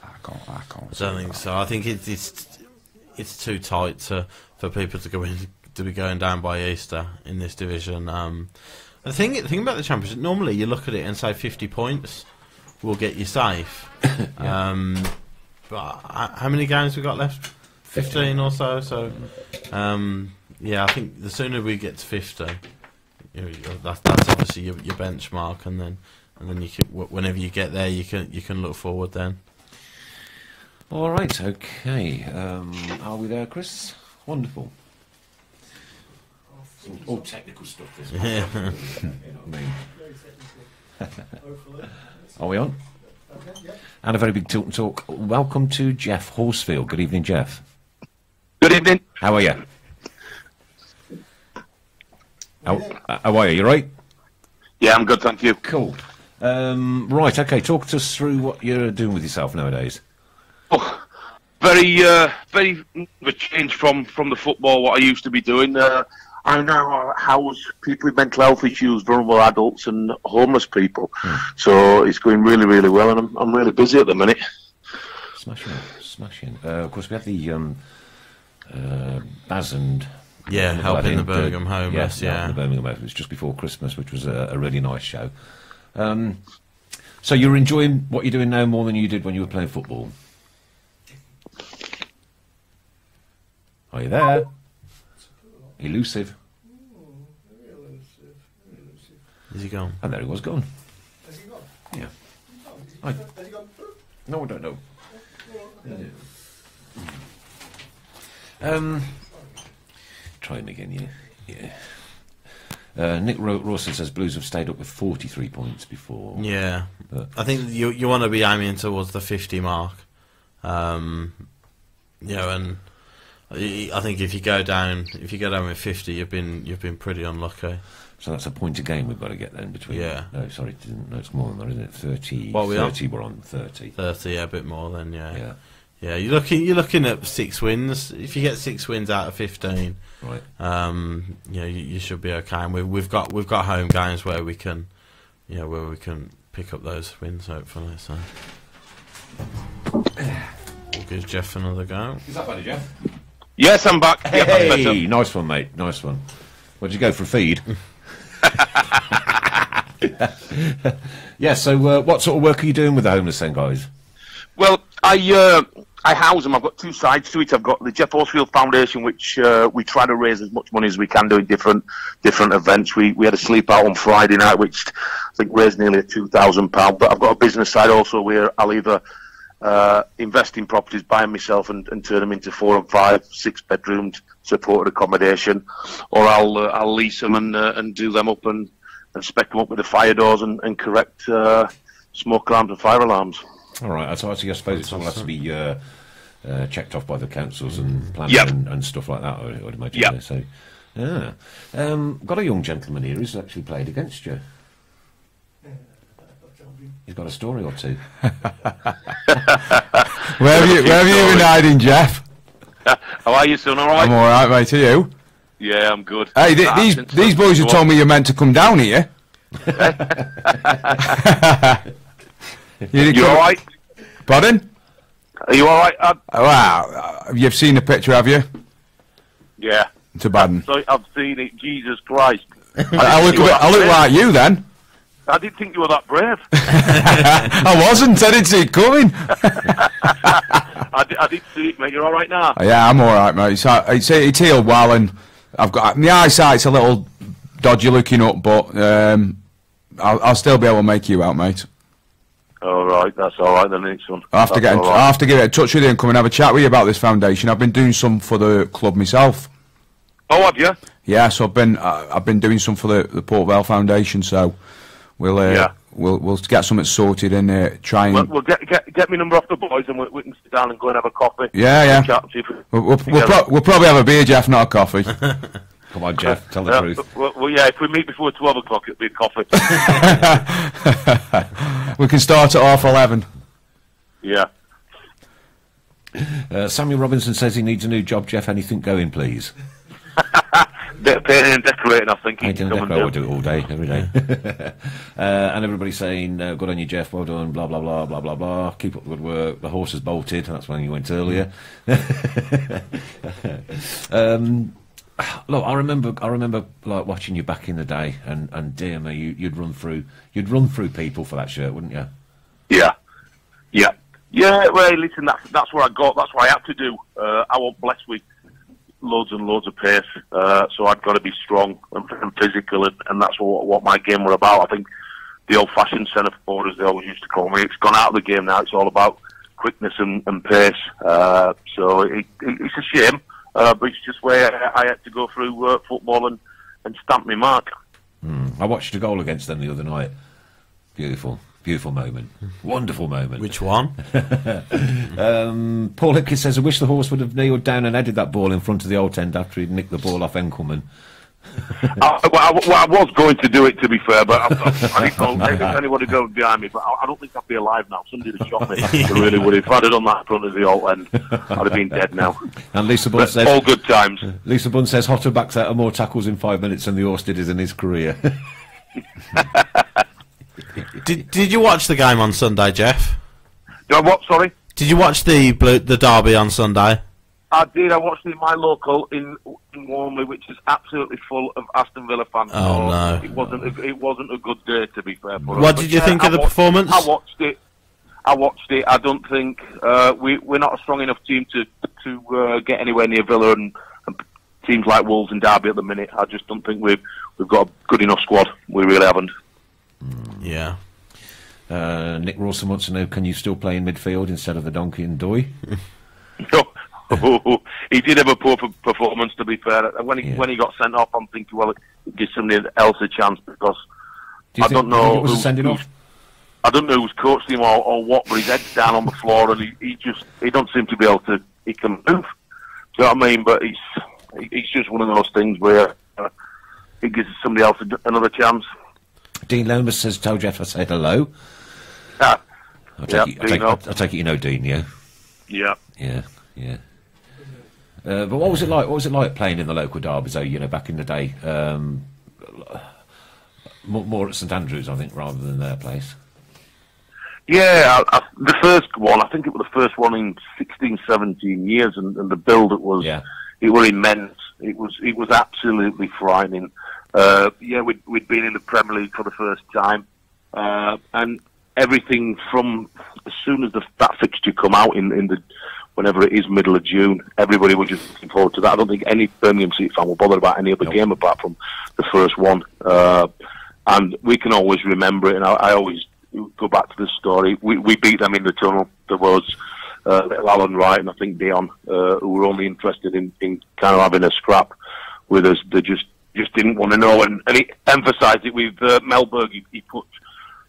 I can't. I don't think so. I think it's too tight for people to be going down by Easter in this division. The thing about the Championship, normally you look at it and say 50 points will get you safe. But how many games we got left? 15 or so. So, I think the sooner we get to 50, that's obviously your benchmark, and then you can, whenever you get there, you can look forward then. All right, okay. Are we there, Chris? Wonderful. All technical stuff. This Are we on? And a very big Tilton talk. Welcome to Jeff Horsfield. Good evening, Jeff. Good evening. How are you? How are you? You right? Yeah, I'm good, thank you. Cool. Right, okay, talk us through what you're doing with yourself nowadays. Oh, very a change from the football, what I used to be doing. I now house people with mental health issues, vulnerable adults and homeless people. So it's going really, really well, and I'm really busy at the minute. Smashing. Of course, we had the Baz and... Yeah, helping the Birmingham homeless, helping the Birmingham homeless. It was just before Christmas, which was a really nice show. So you're enjoying what you're doing now more than you did when you were playing football? Are you there? Elusive. Is he gone? And there he was gone. Has he gone? Yeah. Has he gone? No, I don't know. Try him again, yeah. Nick Rawson says Blues have stayed up with 43 points before. Yeah, I think you want to be aiming towards the 50 mark. And I think if you go down with 50, you've been pretty unlucky. So that's a point a game we've got to get then between. Yeah. No, sorry, no, it's more than that, isn't it? 30. What are we 30. We're on 30. 30, yeah, a bit more then, yeah. Yeah. Yeah, you're looking at 6 wins. If you get 6 wins out of 15, right? You should be okay. And we've got home games where we can, pick up those wins hopefully. So we'll give Jeff another go. Is that better, Jeff? Yes, I'm back. Hey, Yep, that's better. Nice one, mate. Nice one. Where'd you go for a feed? Yeah. So, what sort of work are you doing with the homeless then, guys? Well, I house them. I've got two sides to it. I've got the Jeff Horsfield Foundation, which we try to raise as much money as we can doing different events. We had a sleep out on Friday night, which I think raised nearly £2,000. But I've got a business side also where I'll either invest in properties, buy them myself, and turn them into 4 and 5, 6 bedroomed supported accommodation, or I'll lease them and do them up and spec them up with the fire doors and correct smoke alarms and fire alarms. All right, so I suppose it's all has to be checked off by the councils and planning and stuff like that, I would imagine. Yep. So, yeah. Got a young gentleman here who's actually played against you. He's got a story or two. Where have you been hiding, Jeff? How are you, son? All right? I'm all right, mate. Are you? Yeah, I'm good. Hey, these boys have told me you're meant to come down here. You all right? Pardon? Are you all right? Wow, you've seen the picture, have you? Yeah. To Baden. So I've seen it. Jesus Christ. I look like you then. I didn't think you were that brave. I wasn't. I didn't see it coming. I did see it, mate. You're all right now? Yeah, I'm all right, mate. It's healed well, and I've got my eyesight's a little dodgy looking up, but I'll still be able to make you out, mate. All right, that's all right then, son. I have to get in touch with you and come and have a chat with you about this foundation. I've been doing some for the club myself. Oh, have you? Yeah, so I've been doing some for the Port Vale Foundation. So we'll get something sorted and try and. We'll get me number off the boys and we can sit down and go and have a coffee. Yeah. Chat, see if We'll probably have a beer, Jeff, not a coffee. Come on, Jeff, tell the truth. Well, yeah, if we meet before 12 o'clock, it'll be a coffee. We can start at 11:30. Yeah. Samuel Robinson says he needs a new job. Jeff, anything going, please? Bit of painting and decorating, I think. Painting and decorating, we'll do it all day, every day. And everybody's saying, good on you, Jeff, well done, blah, blah, blah, blah, blah, blah. Keep up the good work. The horse has bolted. That's when you went earlier. Look, I remember like watching you back in the day, and dear me, you'd run through people for that shirt, wouldn't you? Yeah. Well, listen, that's where I got. That's what I had to do. I wasn't blessed with loads and loads of pace, so I'd got to be strong and physical, and that's what my game were about. I think the old-fashioned centre forward, as they always used to call me, it's gone out of the game now. It's all about quickness and pace. So it's a shame. But it's just where I had to go through football and stamp my mark. I watched a goal against them the other night. Beautiful moment. Wonderful moment. Which one? Paul Hipkins says, I wish the horse would have kneeled down and headed that ball in front of the old end after he'd nicked the ball off Enkelman. I was going to do it, to be fair, but I didn't know anybody go behind me. But I don't think I'd be alive now. Somebody would have shot me. I really would. If I'd have done that in front of the alt end, I'd have been dead now. And Lisa Bunn says, all good times. Lisa Bunn says Hotter backs out more tackles in 5 minutes than the horse did in his career. Did you watch the game on Sunday, Jeff? Do I what? Sorry. Did you watch the derby on Sunday? I did. I watched it in my local in Warmley, which is absolutely full of Aston Villa fans. Oh no! It wasn't a good day, to be fair. What did you think of the performance? I watched it. I don't think we're not a strong enough team to get anywhere near Villa and teams like Wolves and Derby at the minute. I just don't think we've got a good enough squad. We really haven't. Yeah. Nick Rawson wants to know: can you still play in midfield instead of the Donkey and Doy? No. He did have a poor performance, to be fair. When he got sent off, I'm thinking, well, it gives somebody else a chance, because I don't know. It was a sending off? I don't know who's coached him or what, but his head's down on the floor and he don't seem to be able to. He can move. Do you know what I mean? But it's just one of those things where it gives somebody else another chance. Dean Lomas says, "Tell Jeff I said hello." I take it you know Dean, yeah. Yeah. But what was it like? What was it like playing in the local derbies? Though, back in the day, more at St Andrews, I think, rather than their place. Yeah, the first one. I think it was the first one in 16, 17 years, and the build it was immense. It was absolutely frightening. We'd been in the Premier League for the first time, and everything from as soon as that fixture come out in the whenever it is middle of June, everybody was just looking forward to that. I don't think any Birmingham City fan will bother about any other game apart from the first one. And we can always remember it, and I always go back to this story. We beat them in the tunnel. There was little Alan Wright and I think Dion, who were only interested in kind of having a scrap with us. They just didn't want to know. And he emphasised it with Melberg. He put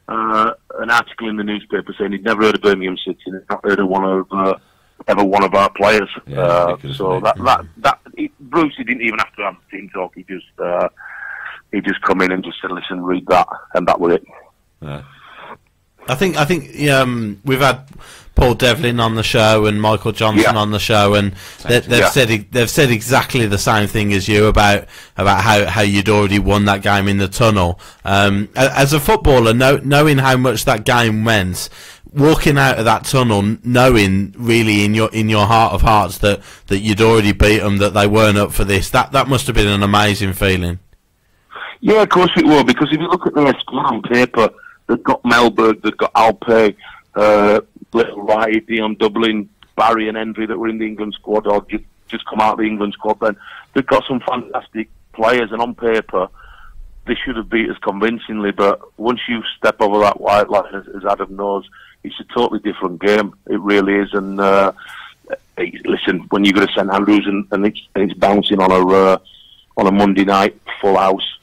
an article in the newspaper saying he'd never heard of Birmingham City and he'd not heard of one of our players. So Bruce, he didn't even have to have team talk. He just come in and just said, "Listen, read that," and that was it. Yeah. I think we've had Paul Devlin on the show and Michael Johnson on the show, and they've said exactly the same thing as you about how you'd already won that game in the tunnel. As a footballer, knowing how much that game meant, walking out of that tunnel, knowing really in your heart of hearts that you'd already beat them, that they weren't up for this, that must have been an amazing feeling. Yeah, of course it will, because if you look at their squad on paper, they've got Melberg, they've got Alpay, Little Wright, Dion Dublin, Barry and Hendry that were in the England squad or just come out of the England squad then. They've got some fantastic players, and on paper they should have beat us convincingly, but once you step over that white line, as Adam knows, it's a totally different game. It really is. And listen, when you go to St Andrews and it's bouncing on a Monday night full house,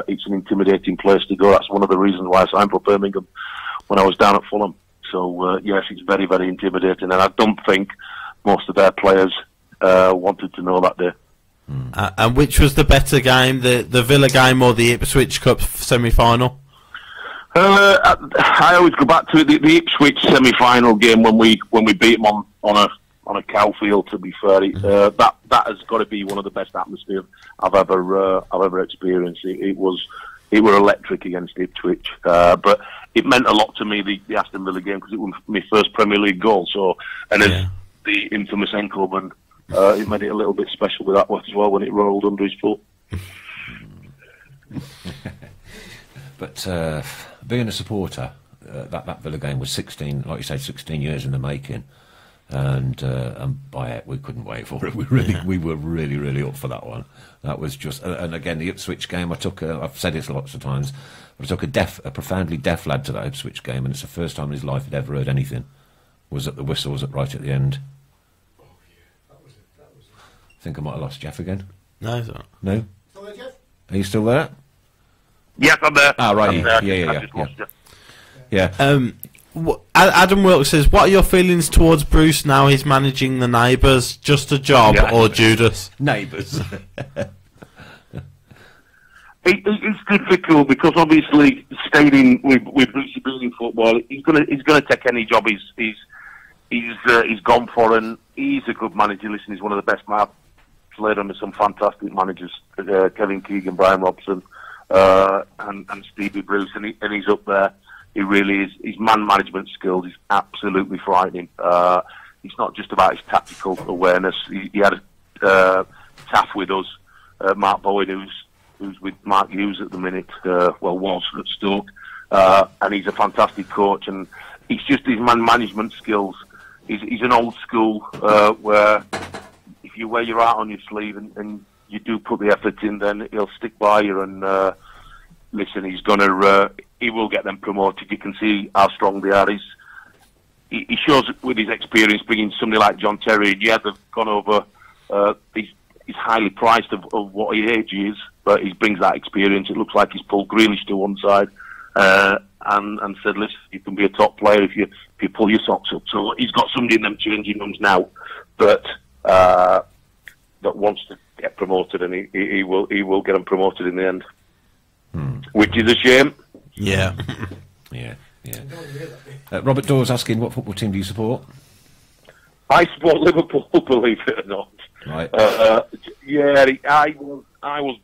it's an intimidating place to go. That's one of the reasons why I signed for Birmingham when I was down at Fulham. So yes, it's very, very intimidating, and I don't think most of their players wanted to know that day. And which was the better game, the Villa game or the Ipswich Cup semi-final? I always go back to the Ipswich semi-final game when we beat them on a cow field. To be fair, that has got to be one of the best atmospheres I've ever experienced. It were electric against Ipswich, but it meant a lot to me, the Aston Villa game, because it was my first Premier League goal. So, and as the infamous Enkleman, it made it a little bit special with that one as well when it rolled under his foot. But being a supporter, that Villa game was 16, like you say, 16 years in the making, and by it we couldn't wait for it. We were really up for that one. That was just, and again the Ipswich game. I've said it lots of times, but I took a profoundly deaf lad to that Ipswich game, and it's the first time in his life he'd ever heard anything. Was at the whistle, was right at the end. Oh yeah, that was it. I think I might have lost Jeff again. No, it's not. No. Still there, Jeff? Are you still there? Yes, I'm there. Ah, right. Yeah. Adam Wilkes says, what are your feelings towards Bruce now he's managing the Neighbours? Just a job or Judas? Neighbours. It's difficult because obviously staying with Brucey Boone football, he's gonna take any job he's gone for, and he's a good manager. Listen, he's one of the best. I've played under some fantastic managers, Kevin Keegan, Brian Robson, and Stevie Bruce, and he's up there. He really is. His man management skills is absolutely frightening. It's not just about his tactical awareness. He had a Taff with us, Mark Boyd, who's with Mark Hughes at the minute, was at Stoke, and he's a fantastic coach, and it's just his man management skills. He's an old school, where if you wear your heart on your sleeve and you do put the effort in, then he'll stick by you, and listen, he will get them promoted. You can see how strong they are. He shows with his experience, bringing somebody like John Terry, yeah, they've gone over, he's highly priced of what age he is, but he brings that experience. It looks like he's pulled Grealish to one side and said, listen, you can be a top player if you pull your socks up. So he's got somebody in them changing rooms now that wants to get promoted, and he will get them promoted in the end, which is a shame. Yeah. Yeah. Robert Dawes asking, what football team do you support? I support Liverpool, believe it or not. Right. I was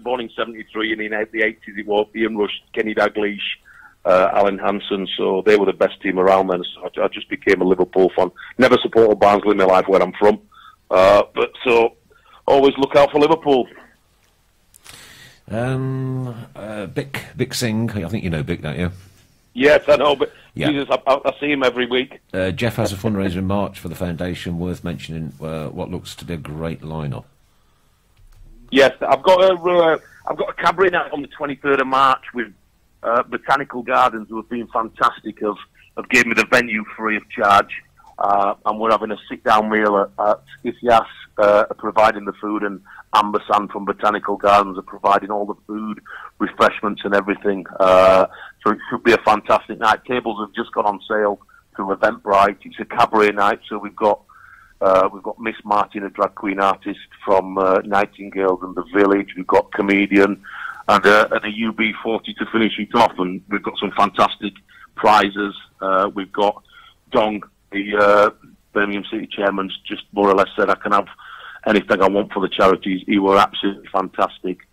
born in '73, and in the '80s it was Ian Rush, Kenny Dalglish, Alan Hansen. So they were the best team around then. So I just became a Liverpool fan. Never supported Barnsley in my life, where I'm from. But so always look out for Liverpool. Bick Singh, I think you know Bick, don't you? Yes, I know, but Yeah. Jesus, I see him every week. Jeff has a fundraiser in March for the foundation, worth mentioning, what looks to be a great lineup. Yes, I've got a cabaret night on the 23rd of March with Botanical Gardens, who have been fantastic, have given me the venue free of charge, and we're having a sit-down meal at Ifias, providing the food, and Amber Sand from Botanical Gardens are providing all the food, refreshments and everything. So it should be a fantastic night. Tables have just gone on sale through Eventbrite. It's a cabaret night, so we've got Miss Martin, a drag queen artist from Nightingales and the Village. We've got comedian and a UB40 to finish it off, and we've got some fantastic prizes. We've got Dong, the Birmingham City chairman's just more or less said I can have anything I want for the charities. He were absolutely fantastic.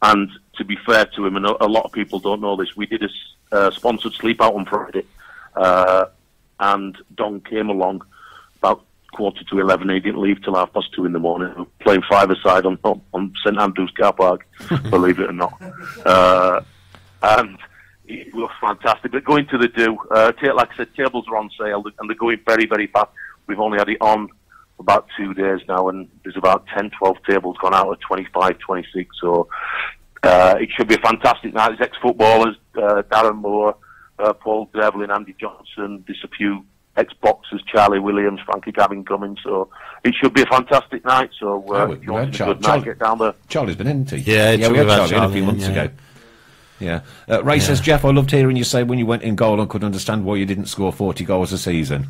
And to be fair to him, and a lot of people don't know this, we did a sponsored sleep out on Friday, and Don came along about 11:15. He didn't leave till 2:30 in the morning. We were playing five-a-side on St Andrew's car park, believe it or not. And it was fantastic. But going to the do, like I said, tables are on sale, and they're going very, very fast. We've only had it on for about 2 days now, and there's about 10, 12 tables gone out at 25, 26. So it should be a fantastic night. There's ex-footballers, Darren Moore, Paul Devlin, Andy Johnson, there's a few ex-boxers, Charlie Williams, Frankie Gavin Cummins. So it should be a fantastic night. So if you want a good night, get down there. Charlie's been in, hasn't he? Yeah, we had Charlie in a few Charlie, months ago. Yeah. Ray says, Jeff, I loved hearing you say when you went in goal, I couldn't understand why you didn't score 40 goals a season.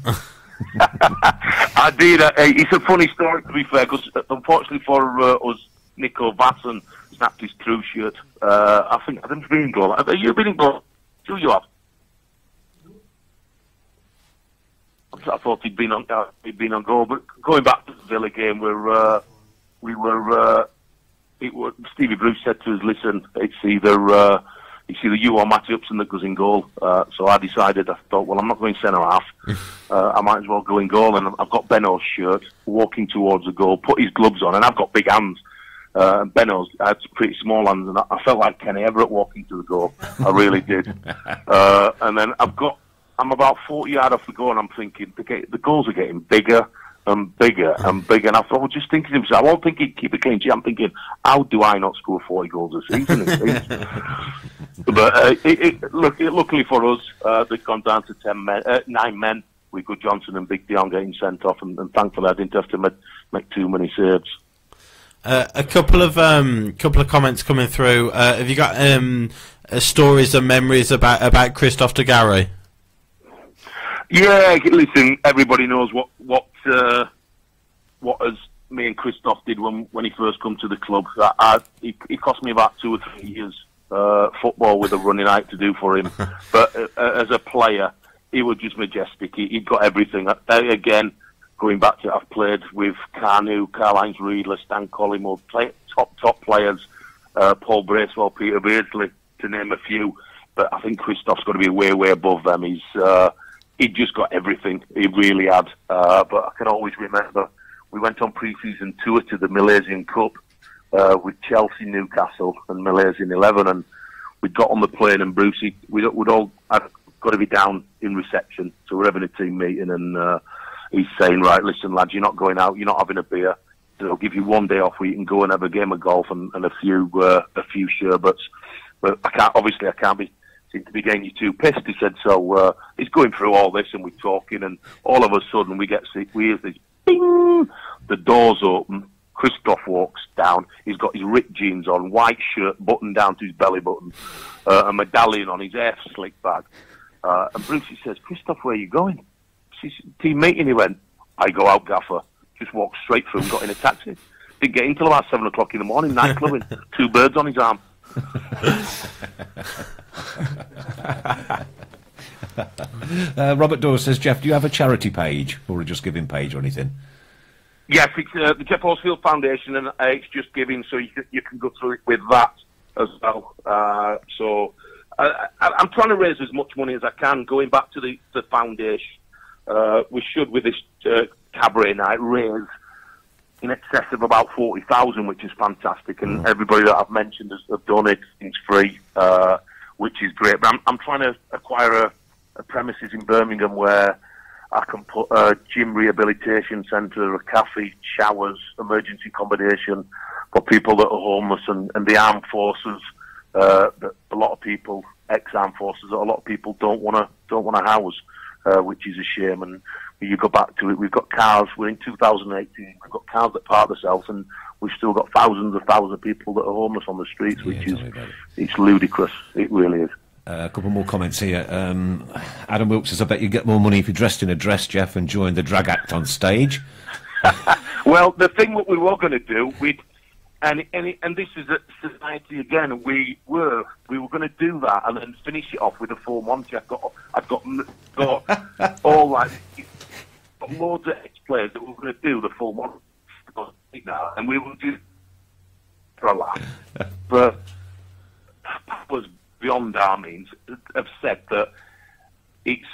I did. It's a funny story, to be fair, because unfortunately for us, Nico Vasson snapped his crew shirt. I think he's been in goal. Have you been in goal? Do you have? I thought he'd been on goal. But going back to the Villa game, Stevie Bruce said to us, "Listen, it's either you or Matty Upson that goes in goal." So I decided. I thought, well, I'm not going centre half. I might as well go in goal. And I've got Benno's shirt, walking towards the goal, put his gloves on, and I've got big hands. And Benno's had pretty small hands, and I felt like Kenny Everett walking to the goal. I really did. And then I'm about 40 yards off the goal, and I'm thinking the goals are getting bigger and bigger and bigger. And I thought, well, just thinking to myself, I won't think he'd keep it clean sheet. I'm thinking, how do I not score 40 goals a season? But luckily for us, they've gone down to 9 men with Good Johnson and Big Dion getting sent off, and thankfully I didn't have to make too many saves. A couple of comments coming through. Have you got stories and memories about Christophe de Gary? Yeah, listen, everybody knows what has me and Christoph did when he first come to the club. It cost me about 2 or 3 years football with a running out to do for him. But as a player, he was just majestic. He'd got everything. Again, going back to I've played with Carnu, Karl-Heinz Riedler, Stan Collymore, top players, Paul Bracewell, Peter Beardsley, to name a few. But I think Christoph's got to be way above them. He'd just got everything. He really had. But I can always remember we went on pre-season tour to the Malaysian Cup with Chelsea, Newcastle, and Malaysian 11, and we got on the plane, and Bruce, we'd all had got to be down in reception, so we're having a team meeting, and he's saying, right, listen, lads, you're not going out, you're not having a beer, so I'll give you 1 day off where you can go and have a game of golf and a few sherbets. But I can't seem to be getting you too pissed. He said, so he's going through all this, and we're talking, and all of a sudden we hear this bing, the doors open. Christoph walks down. He's got his ripped jeans on, white shirt buttoned down to his belly button, a medallion on his hair slicked back. And Brucey says, Christoph, where are you going? She's team meeting. He went, I go out, gaffer. Just walked straight through and got in a taxi. Didn't get in till about 7 o'clock in the morning, nightclubbing. 2 birds on his arm. Robert Dawes says, Jeff, do you have a charity page or a Just Giving page or anything? Yes, it's the Jeff Horsfield Foundation, and it's Just Giving, so you can go through it with that as well. So I'm trying to raise as much money as I can. Going back to the foundation, we should, with this cabaret night, raise in excess of about 40,000, which is fantastic. And everybody that I've mentioned have donated things free, which is great. But I'm trying to acquire a premises in Birmingham where I can put a gym rehabilitation centre, a cafe, showers, emergency accommodation for people that are homeless and the armed forces. That a lot of people, ex-armed forces, that a lot of people don't want to house, which is a shame. And you go back to it, we've got cars. We're in 2018. We've got cars that park themselves, and we've still got thousands of people that are homeless on the streets, which is it's ludicrous. It really is. A couple more comments here. Adam Wilkes says, I bet you get more money if you dressed in a dress, Jeff, and joined the drag act on stage. Well, the thing that we were going to do, and this is a society again, we were going to do that and then finish it off with a full Monty. I've got all like got loads of ex-players that were going to do the full Monty, and we will do for a laugh. But was beyond our means, have said that it's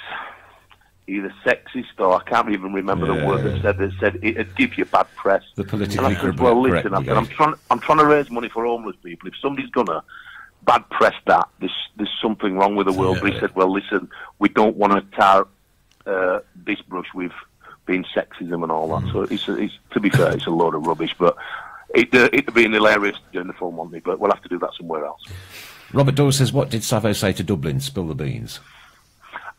either sexist or I can't even remember the word that said it'd give you bad press. The politically and I said, well, listen, correct, I'm trying to raise money for homeless people. If somebody's gonna bad press that, there's something wrong with the world. But he said, well, listen, we don't want to tar this brush with being sexism and all that. So it's to be fair, it's a load of rubbish. But it'd be hilarious during the full Monty. But we'll have to do that somewhere else. Robert Dawes says, what did Savo say to Dublin? Spill the beans.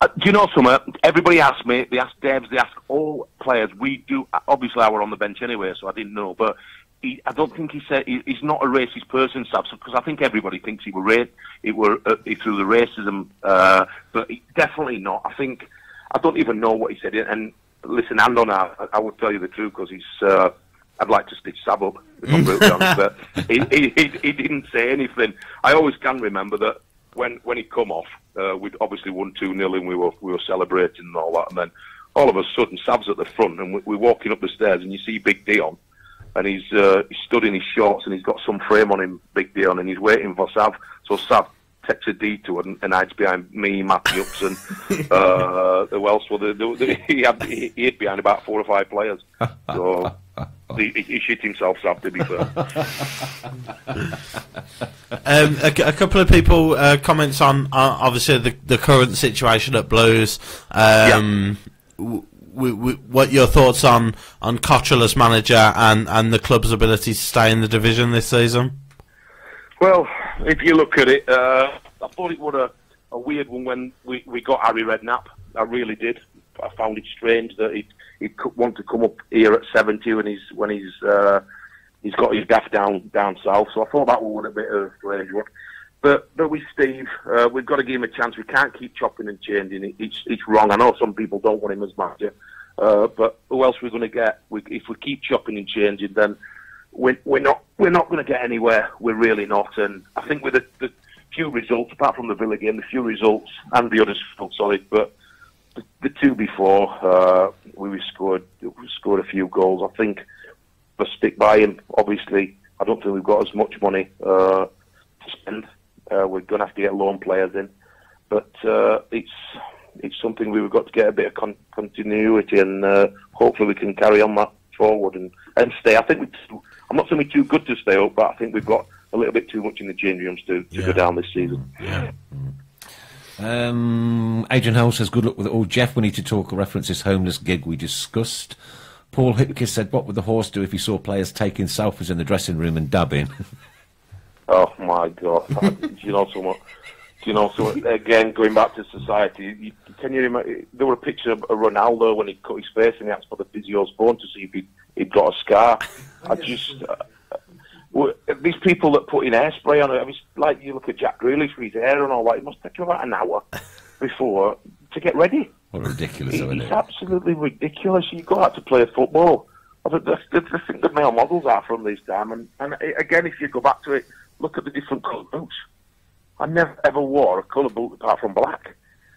Do you know something? Everybody asked me, they asked Debs, they asked all players. We do, obviously I were on the bench anyway, so I didn't know, but I don't think he said, he's not a racist person, Sav, because I think everybody thinks he were through the racism, but definitely not. I don't even know what he said, and listen, I would tell you the truth, because he's, I'd like to stitch Sav up, if I'm brutally honest, but he didn't say anything. I always can remember that when he come off, we'd obviously won 2-0 and we were celebrating and all that, and then all of a sudden Sav's at the front and we're walking up the stairs and you see Big Dion, and he's stood in his shorts and he's got some frame on him, Big Dion, and he's waiting for Sav. So Sav takes a detour and hides behind me, Matty Upson, who else were he hid behind about 4 or 5 players. So he shit himself, Sav, to be fair. A couple of people comments on obviously the current situation at Blues. What your thoughts on Cottrell as manager and the club's ability to stay in the division this season? Well, if you look at it, I thought it was a weird one when we got Harry Redknapp. I really did. I found it strange that he'd want to come up here at 70 when he's got his gaff down south. So I thought that was a bit of a strange one. But with Steve, we've got to give him a chance. We can't keep chopping and changing. It's wrong. I know some people don't want him as manager. But who else we're going to get? If we keep chopping and changing, then we're not going to get anywhere. We're really not. And I think with the few results, apart from the Villa game, the few results and the others felt solid. But the two before, we scored a few goals. I think we'll stick by him. Obviously, I don't think we've got as much money to spend. We're going to have to get loan players in, but it's something we've got to get a bit of continuity, and hopefully we can carry on that forward and stay. I think I'm not saying we're too good to stay up, but I think we've got a little bit too much in the change rooms to go down this season. Yeah. Adrian Howell says, good luck with it all. Jeff, we need to talk or reference this homeless gig we discussed. Paul Hipkiss said, what would the horse do if he saw players taking selfies in the dressing room and dabbing? Oh my God! Do you know so much? Again, going back to society, can you remember? There were a picture of Ronaldo when he cut his face and he asked for the physio's phone to see if he'd got a scar. These people that put in hairspray on it, it's like you look at Jack Grealish with his hair and all that. It must take you about an hour before to get ready. What ridiculous, isn't it? It's absolutely ridiculous. You go out to play football. I think the male models are from this time. And again, if you go back to it, look at the different coloured boots. I never ever wore a colour boot apart from black.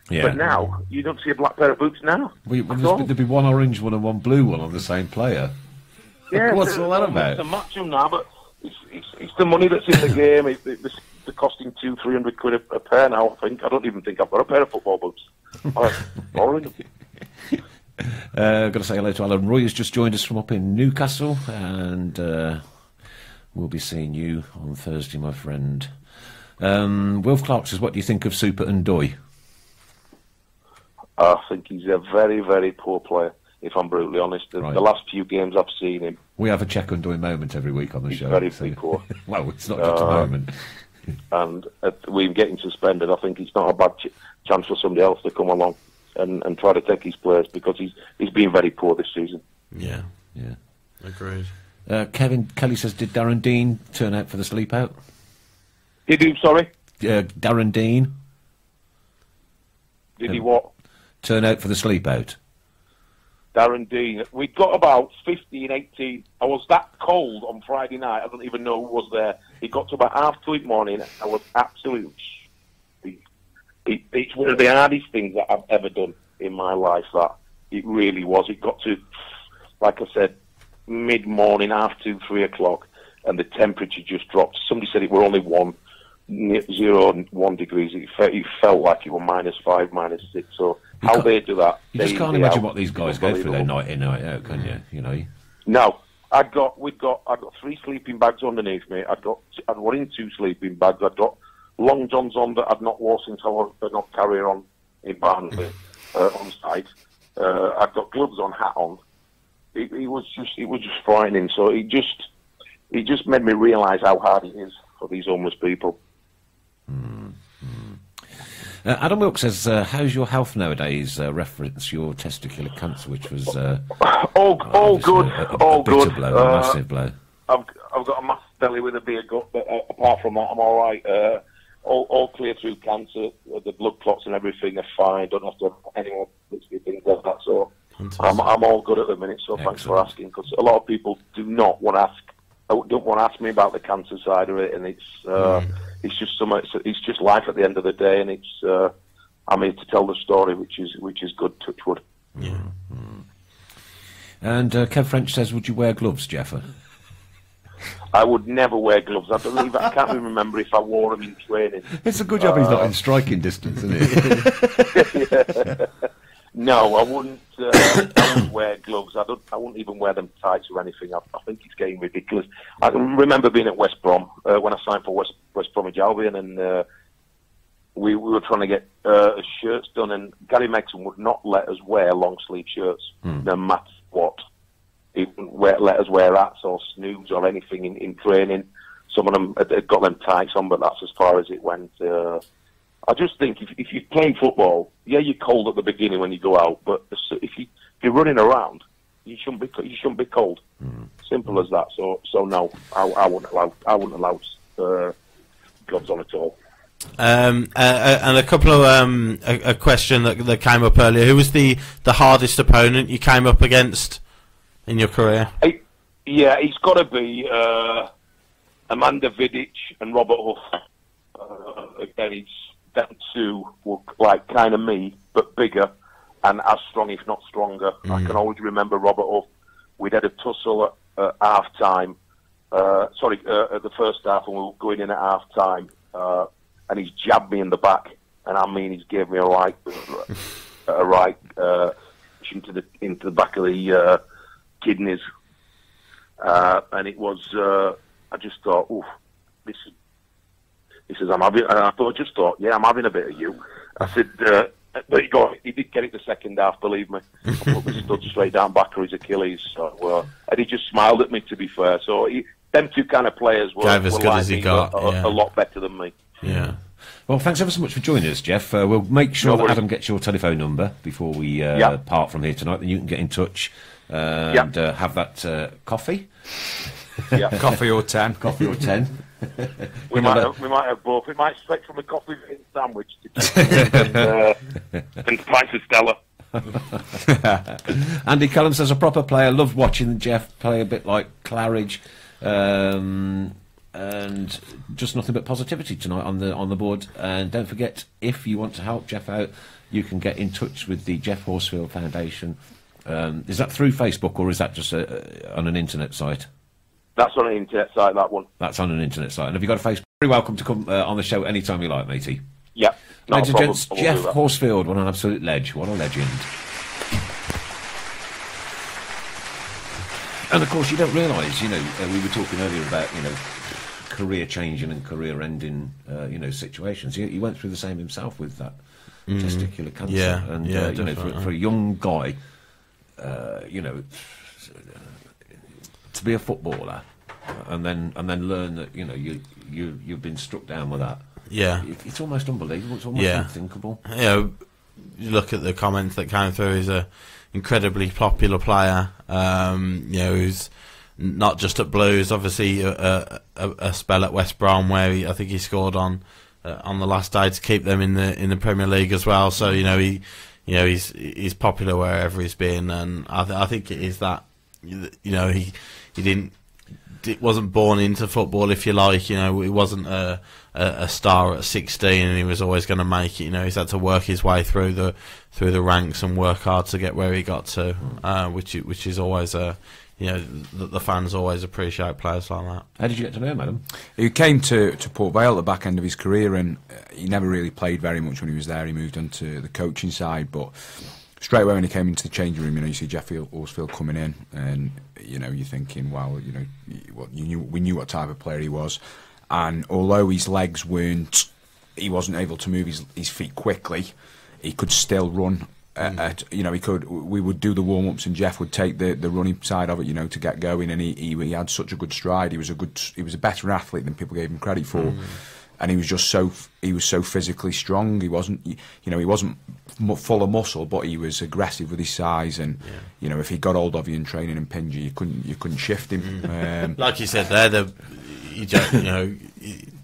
Yeah. But now, you don't see a black pair of boots now. There'd be one orange one and one blue one on the same player. Yeah, What's all that about? It's a match them now, but it's the money that's in the game. They're costing £200-300 a pair now, I think. I don't even think I've got a pair of football boots. I'm borrowing them. Got to say hello to Alan Roy, who's just joined us from up in Newcastle, and we'll be seeing you on Thursday, my friend. Wilf Clark says, what do you think of Super and Doy? I think he's a very, very poor player, if I'm brutally honest. Right. The last few games I've seen him, We have a check and Doy moment every week on the show. very poor. Well, it's not just a moment. And we're getting suspended. I think it's not a bad chance for somebody else to come along and try to take his place, because he's been very poor this season. Yeah. Yeah. Agreed. Kevin Kelly says, did Darren Dean turn out for the sleep out? Did he, sorry? Darren Dean. Did he what? Turn out for the sleep out. Darren Dean. We got about 15, 18. I was that cold on Friday night, I don't even know who was there. It got to about 2:30 in the morning. I was absolutely... It's one of the hardest things that I've ever done in my life, that. It really was. It got to, like I said, mid-morning, 2:30, 3 o'clock, and the temperature just dropped. Somebody said it were only 0 and 1 degrees. It felt like it were -5, -6. So how they do that? You just can't imagine what these guys go through their night in, night out, can you? You know. No, I'd got 3 sleeping bags underneath me. I'd wore in 2 sleeping bags. I'd got long johns on that I'd not wore since I was not carrier on in Barnsley on site. I'd got gloves on, hat on. It was just frightening. So it just made me realise how hard it is for these homeless people. Adam Wilkes says, how's your health nowadays? Reference your testicular cancer, which was all good, a bitter blow, a massive blow. I've got a massive belly with a beer gut, but apart from that, I'm all right. All clear through cancer. The blood clots and everything are fine. Don't have to have any more things like that. So I'm all good at the minute. So thanks for asking, because a lot of people don't want to ask me about the cancer side of it, and it's just so much. It's just life at the end of the day, and it's I'm here to tell the story, which is good. Touch wood. Yeah. And Kev French says, would you wear gloves, Jeffer? I would never wear gloves. I can't even remember if I wore them in training. It's a good job he's not in striking distance, isn't it? No, I wouldn't wear gloves. I wouldn't even wear them tights or anything. I think it's getting ridiculous. I remember being at West Brom when I signed for West Bromwich Albion, and we were trying to get shirts done, and Gary Megson would not let us wear long sleeve shirts, no matter what. He wouldn't let us wear hats or snoods or anything in training. Some of them had got them tights on, but that's as far as it went. I just think if you're playing football, yeah, you're cold at the beginning when you go out, but if you're running around, you shouldn't be cold. Simple as that. So no, I wouldn't allow gloves on at all. And a couple of a question that came up earlier. Who was the hardest opponent you came up against in your career? He's got to be Amanda Vidic and Robert Huff. Again, it's them two were like kind of me, but bigger and as strong, if not stronger. I can always remember Robert Huff. We'd had a tussle at half time. At the first half, and we were going in at half time. And he's jabbed me in the back, and I mean, he's gave me a right into the back of the kidneys, and it was. I just thought, oof, this is. I'm having. And I just thought, yeah, I'm having a bit of you. I said, but he did get it the second half. Believe me, I put me stood straight down back of his Achilles. So, and he just smiled at me. To be fair, so them two kind of players were as good like as he me, got. a lot better than me. Yeah. Well, thanks ever so much for joining us, Geoff. We'll make sure No that worries. Adam gets your telephone number before we part from here tonight. Then you can get in touch and have that coffee. Yeah. Coffee or 10. Coffee or 10. We might have both. We might stretch from a coffee and sandwich to and pints of Stella. Andy Callum says, a proper player. Loved watching Geoff play a bit like Claridge. And just nothing but positivity tonight on the board. And don't forget, if you want to help Geoff out, you can get in touch with the Geoff Horsfield Foundation. Is that through Facebook, or is that just on an internet site? That's on an internet site, that one. That's on an internet site. And have you got a Facebook? Very welcome to come on the show anytime you like, matey. Yeah. Ladies and gents, Geoff Horsfield, what an absolute ledge. What a legend. And of course, you don't realise, we were talking earlier about, career changing and career ending, situations. He went through the same himself with that testicular cancer. Yeah, and for a young guy, to be a footballer and then learn that you've been struck down with that. Yeah, it's almost unbelievable. It's almost unthinkable. You look at the comments that came through. He's a incredibly popular player. Who's not just at Blues. Obviously, a spell at West Brom where I think he scored on the last day to keep them in the Premier League as well. So he's popular wherever he's been, and I think it is that he wasn't born into football, if you like. He wasn't a star at 16, and he was always going to make it. He's had to work his way through the ranks and work hard to get where he got to, which is always the fans always appreciate players like that. How did you get to know him, Adam? He came to Port Vale at the back end of his career, and he never really played very much when he was there. He moved on to the coaching side, but straight away when he came into the changing room, you see Geoff Horsfield coming in, and you're thinking, wow, we knew what type of player he was, and although his legs he wasn't able to move his feet quickly, he could still run. We would do the warm-ups, and Geoff would take the running side of it, to get going, and he had such a good stride. He was a better athlete than people gave him credit for, and he was so physically strong. He wasn't full of muscle, but he was aggressive with his size, and if he got hold of you in training and pinned you, you couldn't shift him. Like you said there, you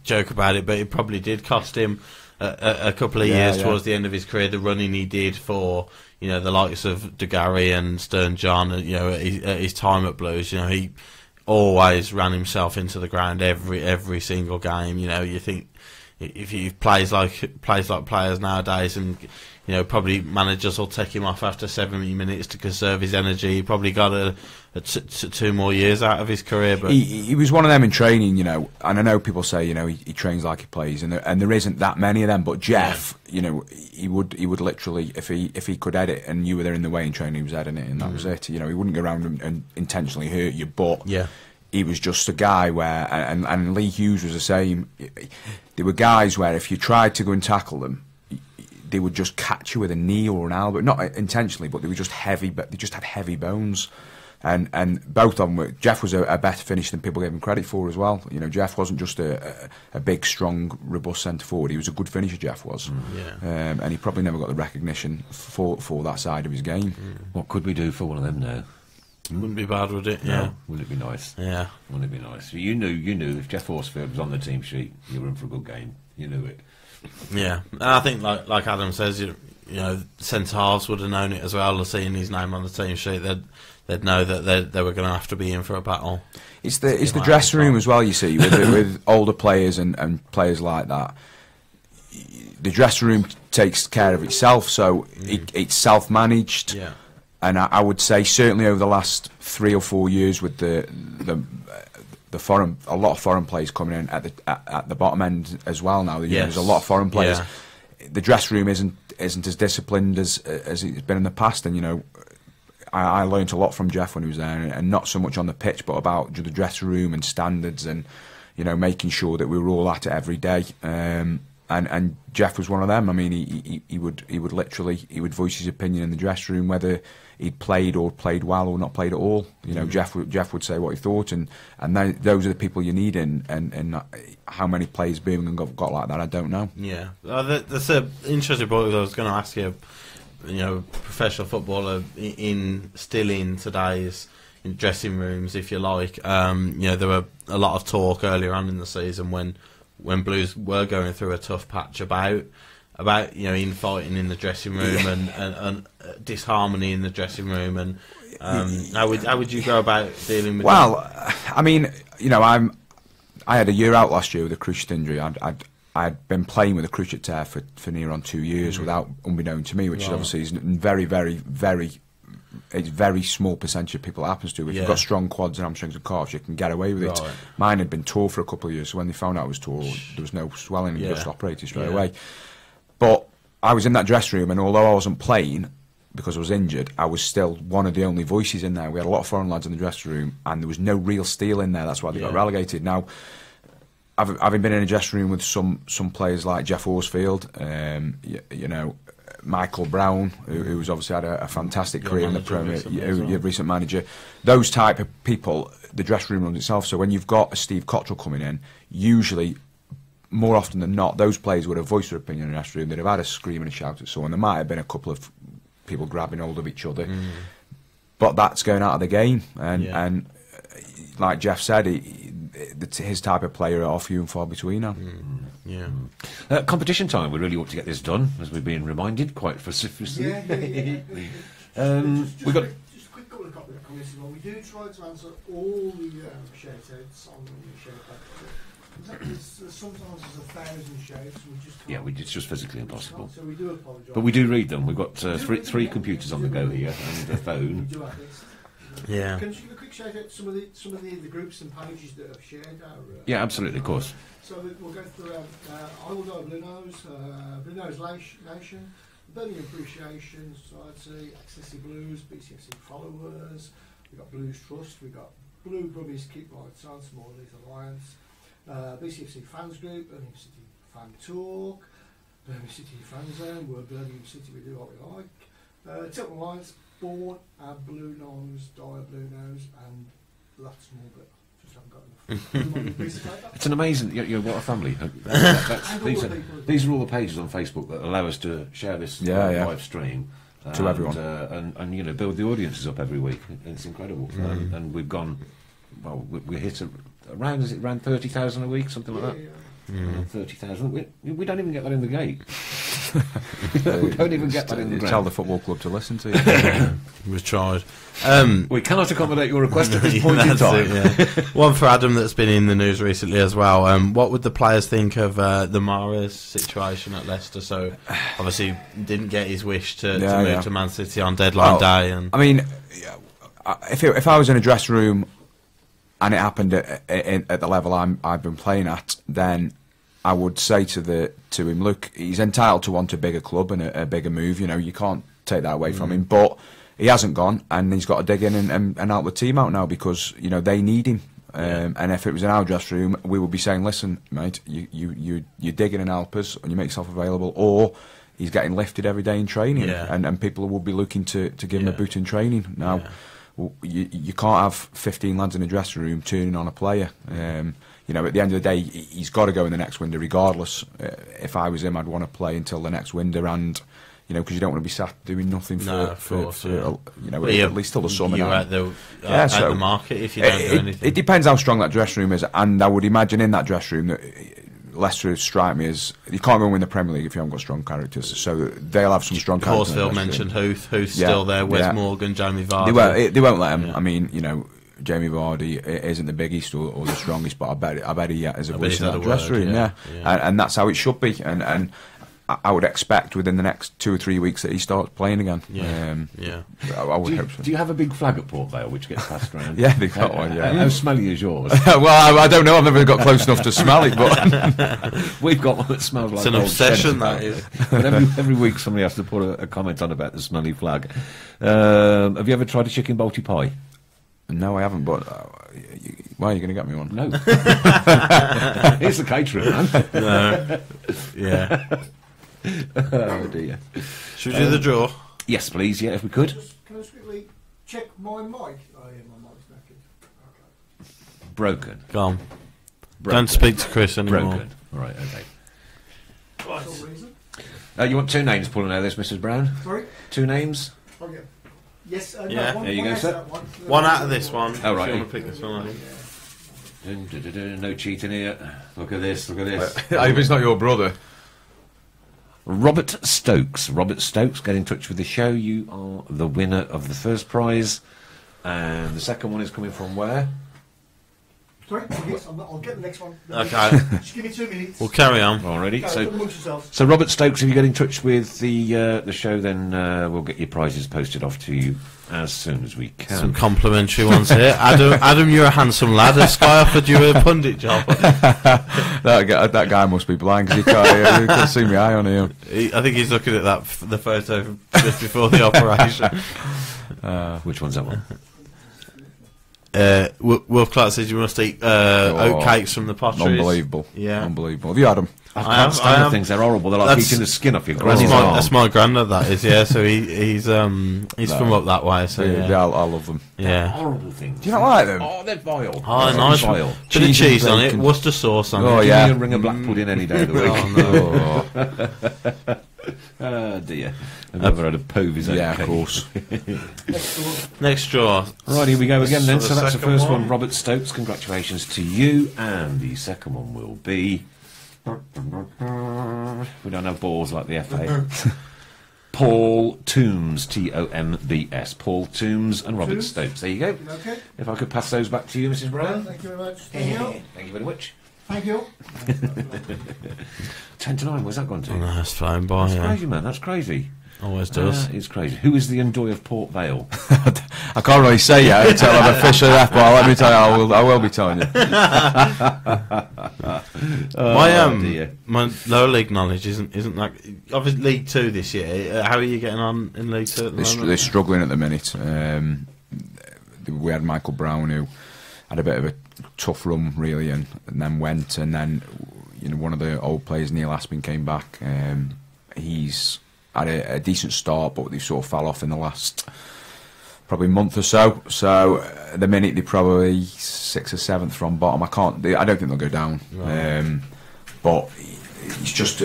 joke about it, but it probably did cost him a couple of years towards the end of his career. The running he did for the likes of De Gary and Stern John, at his time at Blues, he always ran himself into the ground every single game. You think if he plays like players nowadays, and probably managers will take him off after 70 minutes to conserve his energy. He probably got 2 more years out of his career. But he was one of them in training, and I know people say he trains like he plays, and there isn't that many of them. But Geoff, he would literally, if he could edit and you were there in the way in training, he was editing it, and that was it. He wouldn't go around and intentionally hurt you, but he was just a guy where, and Lee Hughes was the same. There were guys where if you tried to go and tackle them, they would just catch you with a knee or an elbow, not intentionally, but they were just heavy. But they just had heavy bones, and both of them. Geoff was a better finisher than people gave him credit for as well. Geoff wasn't just a big, strong, robust centre forward. He was a good finisher. Geoff was, and he probably never got the recognition for that side of his game. What could we do for one of them now? Wouldn't be bad, would it? No. Yeah. Wouldn't it be nice? Yeah. Wouldn't it be nice? You knew if Geoff Horsfield was on the team sheet, you were in for a good game. You knew it. Yeah, and I think like Adam says, you know, centre halves would have known it as well. Seeing his name on the team sheet, they'd know that they were going to have to be in for a battle. It's the dressing room as well. You see, with older players and players like that, the dressing room takes care of itself. So it's self-managed. Yeah. And I would say certainly over the last 3 or 4 years, with the foreign, a lot of foreign players coming in at the bottom end as well now. You know, there's a lot of foreign players. Yeah. The dressing room isn't as disciplined as it's been in the past, and you know, I learned a lot from Geoff when he was there, and not so much on the pitch, but about the dressing room and standards, and you know, making sure that we were all at it every day. And Geoff was one of them. I mean, he would voice his opinion in the dressing room, whether he'd played well or not played at all. You know, Geoff would say what he thought, and those are the people you need. And how many players Birmingham got like that, I don't know. Yeah, that's an interesting point. I was going to ask you. You know, professional footballer still in today's dressing rooms, if you like. You know, there were a lot of talk earlier on in the season when Blues were going through a tough patch about you know, infighting in the dressing room and disharmony in the dressing room, and how would you go about dealing with Well, that? I mean, you know, I had a year out last year with a cruciate injury. I'd been playing with a cruciate tear for near on 2 years without, unbeknown to me, which is obviously is very, very, very, it's very small percentage of people it happens to. If you've got strong quads and hamstrings and calves, you can get away with it. Mine had been tore for a couple of years, so when they found out I was tore, there was no swelling, and just operated straight away. But I was in that dressing room, and although I wasn't playing because I was injured, I was still one of the only voices in there. We had a lot of foreign lads in the dressing room, and there was no real steel in there. That's why they got relegated. Now, having been in a dressing room with some players like Jeff Horsfield, you know, Michael Brown, who's obviously had a fantastic career in the Premier, your recent manager, those type of people, the dressing room runs itself. So when you've got a Steve Cottrell coming in, usually, more often than not, those players would have voiced their opinion in the dressing room. They'd have had a scream and a shout at someone. There might have been a couple of people grabbing hold of each other, but that's going out of the game. And like Geoff said, his type of player are few and far between now. Competition time. We really ought to get this done, as we're being reminded quite vociferously. Just we got. Just a quick couple of comments as well. We do try to answer all the shout-outs on the shout-out. Sometimes there's 1,000 shouts. It's just physically impossible. So we do apologise. But we do read them. We've got three computers on the go here and a phone. We do have this. Yeah. Can you give a quick shout out to some of the groups and pages that have shared our? Yeah, absolutely, of course. So we'll go through. I will go Blue Nose Nation, Birmingham Appreciation Society, Accessi Blues, BCFC Followers. We've got Blues Trust. We've got Blue Grubbies Keep Lights On, Small League Alliance, BCFC Fans Group, Birmingham City Fan Talk, Birmingham City Fan Zone. We're Birmingham City. We do what we like. Tilton Alliance. Born a Blue Nose, die a Blue Nose, and lots more, but just haven't got enough. It's an amazing, what a family. These are all the pages on Facebook that allow us to share this live stream to everyone, and you know, build the audiences up every week. It's incredible, and we've gone. Well, we hit around 30,000 a week, something like that. 30,000. We don't even get that in the gate. We don't even get that in the ground. Tell the football club to listen to you. We've tried. We cannot accommodate your request at this point in time. One for Adam that's been in the news recently as well. What would the players think of the Mahrez situation at Leicester? So obviously didn't get his wish to move to Man City on deadline day. And I mean, if I was in a dressing room and it happened at the level I've been playing at, then I would say to him, look, he's entitled to want a bigger club and a bigger move. You know, you can't take that away from him. But he hasn't gone, and he's got to dig in and help the team out now, because you know they need him. And if it was in our dressing room, we would be saying, listen, mate, you dig in and help us, and you make yourself available, or he's getting lifted every day in training, and people will be looking to give him a boot in training now. You can't have 15 lads in a dressing room turning on a player. You know, at the end of the day, he's got to go in the next window regardless. If I was him, I'd want to play until the next window, and you know, because you don't want to be sat doing nothing for you know, at least till the summer. You're at the market if you don't do anything. It depends how strong that dressing room is, and I would imagine in that dressing room that, Leicester strike me as you can't go and win the Premier League if you haven't got strong characters. So they'll have some strong characters. Horsfield mentioned who's still there. Wes Morgan, Jamie Vardy. They won't let him. I mean, you know, Jamie Vardy isn't the biggest or the strongest, but I bet he has a voice in that dressing room. Yeah. And that's how it should be. And I would expect within the next 2 or 3 weeks that he starts playing again. I would hope so. Do you have a big flag at Port Vale which gets passed around? Yeah, they've got one. Yeah. How smelly is yours? Well, I don't know. I've never got close enough to smell it, but we've got one that smells like. It's an old obsession, Shen's that is. But every week somebody has to put a comment on about the smelly flag. Have you ever tried a chicken balti pie? No, I haven't. But why are you going to get me one? No. Here's the catering, man. No. Yeah. Oh dear. Should we do the draw? Yes, please. Yeah, if we could. Can I just quickly check my mic? Oh yeah, my mic's knackered. Okay. Broken. Go on. Broken. Don't speak to Chris anymore. Broken. All right. Okay. For some reason. You want 2 names pulling out of this, Mrs. Brown? Sorry? 2 names? Okay. Yes, Yeah, no, there you go, out sir. that one. One out of this one. Oh, right. If you want to pick this one, I think. Dun, dun, dun, dun, no cheating here. Look at this. Look at this. I hope it's not your brother. Robert Stokes. Robert Stokes, get in touch with the show. You are the winner of the first prize. And the second one is coming from where? Sorry? Yes, I'll get the next one. Okay. Just give me 2 minutes. We'll carry on. Already. Okay, So, amongst yourselves. so Robert Stokes, if you get in touch with the show, then we'll get your prizes posted off to you as soon as we can. Some complimentary ones here. Adam, you're a handsome lad. Has Sky offered you a pundit job? That guy must be blind because he can't see my eye on him. I think he's looking at the photo just before the operation. Which one's that one? Wolf Clark says you must eat oat cakes from the potteries. Unbelievable. Yeah. Unbelievable. Have you had them? I can't stand the things. They're horrible. They're like eating the skin off your granny's arm. That's my granddad, that is, yeah. So he's from up that way. So Yeah, I love them. yeah. Horrible things. Do you not like them? Oh, they're vile. Oh, They're nice. vile. Bit of cheese on it, bacon. Worcester sauce on Oh, it. yeah. Give me a ring of black pudding any day of the week. Oh, no. Oh dear. I've never had a Povey's oat Yeah, of cake. course. Next draw. Right, here we go again then. So that's the second first one. one. Robert Stokes, congratulations to you. And the second one will be... We don't have balls like the FA. Paul Toombs, Tombs. Paul Toombs and Robert Toombs. Stokes. There you go. Okay. If I could pass those back to you, Mrs. Brown. Thank you very much. Thank you. Thank you very much. Thank you. 10 to 9, where's that gone to? Oh, no, it's flying by, That's yeah. crazy, man. That's crazy. Always does. It's crazy. Who is the Endoy of Port Vale? I can't really say yet until I'm officially left, but let me tell you, I will be telling you. My my lower league knowledge isn't that. Obviously, League 2 this year. How are you getting on in League 2 at the moment? They're struggling at the minute. We had Michael Brown who had a bit of a tough run really, and then went, and then one of the old players, Neil Aspin, came back. He's had a decent start, but they sort of fell off in the last probably month or so. So at the minute they're probably 6th or 7th from bottom. I don't think they'll go down. Right. But it's just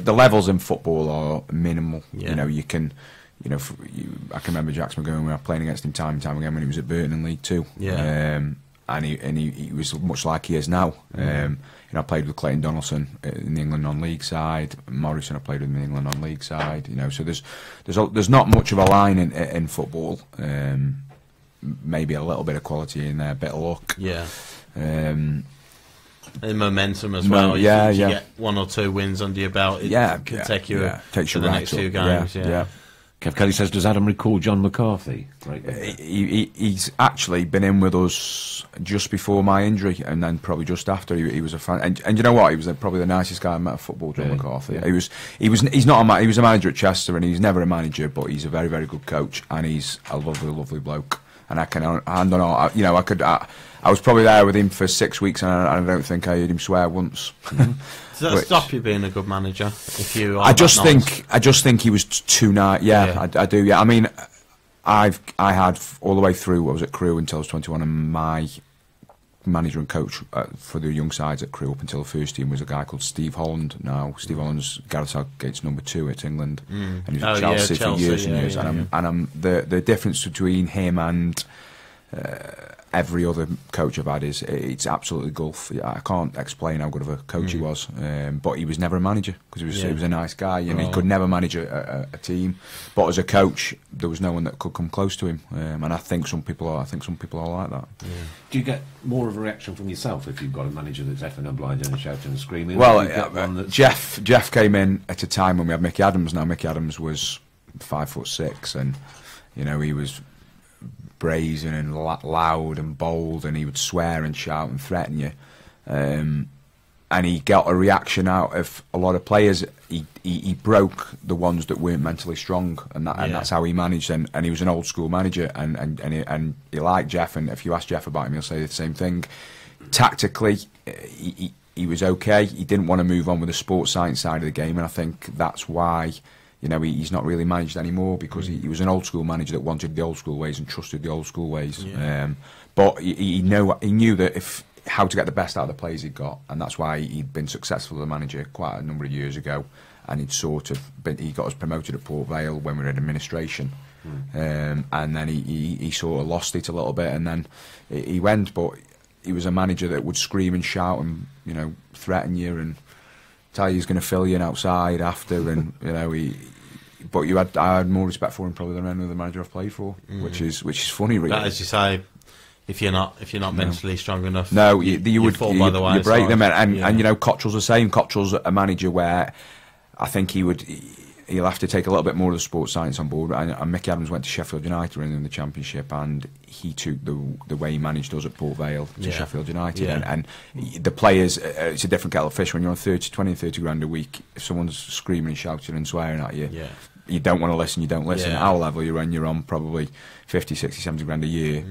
the levels in football are minimal. Yeah. You can. I can remember Jackson McGowan. We were playing against him time and time again when he was at Burton in League 2. Yeah. And he was much like he is now. I played with Clayton Donaldson in the England non-league side. Morrison I played with in the England non-league side. So there's not much of a line in football. Maybe a little bit of quality in there, a bit of luck. Yeah. And momentum as well. You get 1 or 2 wins under your belt. It can take you takes to you the right next up. few games. Yeah. Kev Kelly says, does Adam recall John McCarthy? Right. He's actually been in with us just before my injury, and then probably just after. He was a fan, and you know what? He was probably the nicest guy I met at football. John McCarthy. Yeah. He was a manager at Chester, and he's never a manager, but he's a very, very good coach, and he's a lovely, lovely bloke. And I can hand on all. I was probably there with him for 6 weeks, and I don't think I heard him swear once. Does that stop you being a good manager? If you, I just think he was too nice. Yeah. I do. Yeah, I mean, I had all the way through. I was at Crewe until I was 21, and my manager and coach for the young sides at Crewe up until the first team was a guy called Steve Holland. Now Steve Holland's Gareth Southgate's number 2 at England, and he was at Chelsea for years and years. And the difference between him and every other coach I've had it's absolutely gulf. I can't explain how good of a coach he was, but he was never a manager because he was a nice guy, and he could never manage a team. But as a coach, there was no one that could come close to him, and I think some people are like that. Yeah. Do you get more of a reaction from yourself if you've got a manager that's effing and blinding and shouting and screaming? Jeff came in at a time when we had Mickey Adams. Now Mickey Adams was 5'6", and he was brazen and loud and bold, and he would swear and shout and threaten you, and he got a reaction out of a lot of players. He broke the ones that weren't mentally strong, and that's how he managed. And he was an old school manager, and he liked Jeff. And if you ask Jeff about him, he'll say the same thing. Tactically, he was okay. He didn't want to move on with the sports science side of the game, and I think that's why. He's not really managed anymore because he was an old school manager that wanted the old school ways and trusted the old school ways. Yeah. But he knew that how to get the best out of the players he'd got, and that's why he'd been successful as a manager quite a number of years ago. And he got us promoted at Port Vale when we were in administration, and then he sort of lost it a little bit, and then he went. But he was a manager that would scream and shout and threaten you and tell you he's going to fill you in outside after, and But I had more respect for him probably than any other manager I've played for, which is funny, really. But as you say, if you're not mentally strong enough, you would fall by the wayside. You break them, and Cottrell's the same. Cottrell's a manager where I think he'll have to take a little bit more of the sports science on board. And Mickey Adams went to Sheffield United in the Championship, and he took the way he managed us at Port Vale to Sheffield United. And the players, it's a different kettle of fish when you're on 20 and 30 grand a week. If someone's screaming and shouting and swearing at you, you don't want to listen, you don't listen. At our level, you're on probably 50, 60, 70 grand a year,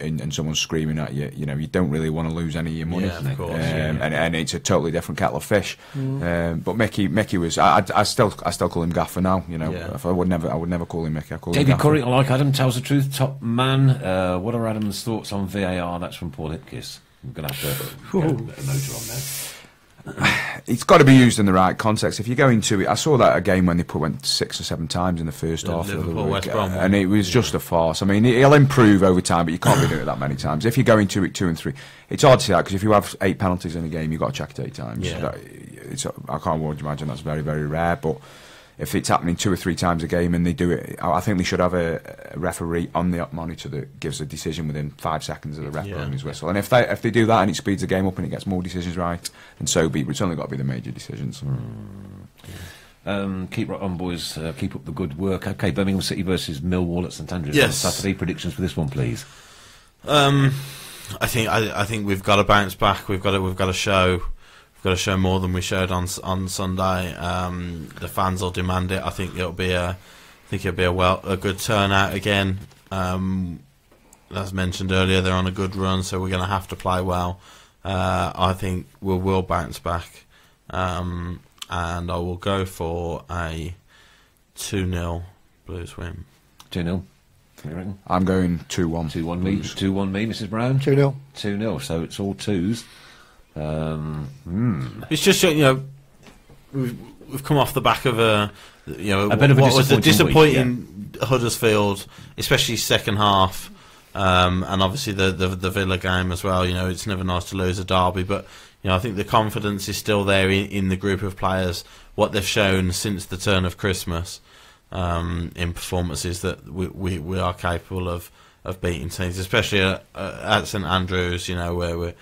and someone's screaming at you, you don't really want to lose any of your money. Of course, and it's a totally different kettle of fish. But Mickey was, I still call him Gaffer now, I would never call him Mickey. I call David him Gaffer. Curry, like Adam tells the truth, top man. What are Adam's thoughts on VAR? That's from Paul Hipkiss. I'm going to have to get a motor on there. It's got to be used in the right context. If you go into it, I saw that a game when they went 6 or 7 times in the first half of the week, and it was just a farce. I mean, he'll improve over time, but you can't be doing it that many times. If you go into it 2 and 3, it's hard to say that because if you have 8 penalties in a game, you've got to check it 8 times. I can't imagine that's very, very rare, but if it's happening 2 or 3 times a game and they do it, I think they should have a referee on the monitor that gives a decision within 5 seconds of the ref blowing his whistle. And if they do that and it speeds the game up and it gets more decisions right, then so be it. But it's only got to be the major decisions. Keep right on, boys. Keep up the good work. Okay, Birmingham City versus Millwall at St Andrews Yes. on Saturday. Predictions for this one, please. I think we've got to bounce back. We've got to show. We've got to show more than we showed on Sunday. The fans will demand it. I think it'll be a good turnout again. As mentioned earlier, they're on a good run, so we're going to have to play well. I think we will bounce back, and I will go for a 2-0 Blues win. 2-0. I'm going 2-1. 2-1 me. 2-1 me, Mrs. Brown. 2-0. 2-0. So it's all twos. It's just we've come off the back of a bit of a disappointing Huddersfield, especially second half, and obviously the Villa game as well. It's never nice to lose a derby, but I think the confidence is still there in the group of players. What they've shown since the turn of Christmas in performances that we are capable of beating teams, especially at St Andrews. Where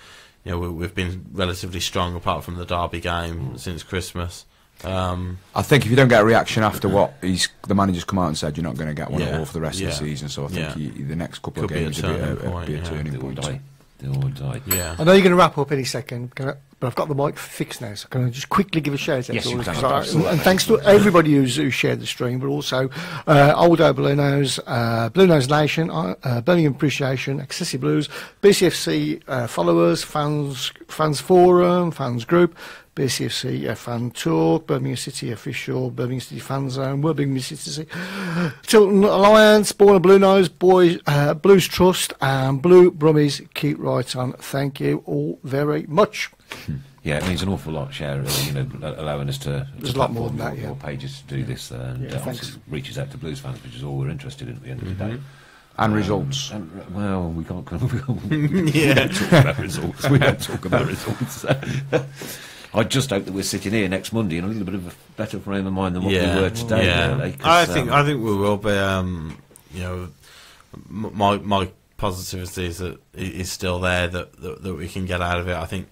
we've been relatively strong apart from the derby game since Christmas. I think if you don't get a reaction after what the manager's come out and said, you're not going to get one at all for the rest of the season. So I think the next couple of games will be a turning point. Do or die. Yeah. I know you're going to wrap up any second, but I've got the mic fixed now, so can I just quickly give a shout out? Yes, you can. And thanks to everybody who shared the stream, but also Oldo Blue Nose, Blue Nose Nation, Birmingham Appreciation, Excessive Blues, BCFC followers, fans forum, fans group, BCFC fan talk, Birmingham City official, Birmingham City fan zone, Birmingham City, Tilton Alliance, Born of Blue Nose, Boys, Blues Trust, and Blue Brummies. Keep right on. Thank you all very much. Yeah, it means an awful lot, Cher, allowing us to There's a lot more than that, more pages to do this, and obviously reaches out to Blues fans, which is all we're interested in at the end of the day. And results. Well, we can't. Yeah. Talk about results. We don't talk about results. I just hope that we're sitting here next Monday in a little bit of a better frame of mind than what we were today. Yeah. Really, 'cause, I think we will be. You know, my positivity is still there that we can get out of it. I think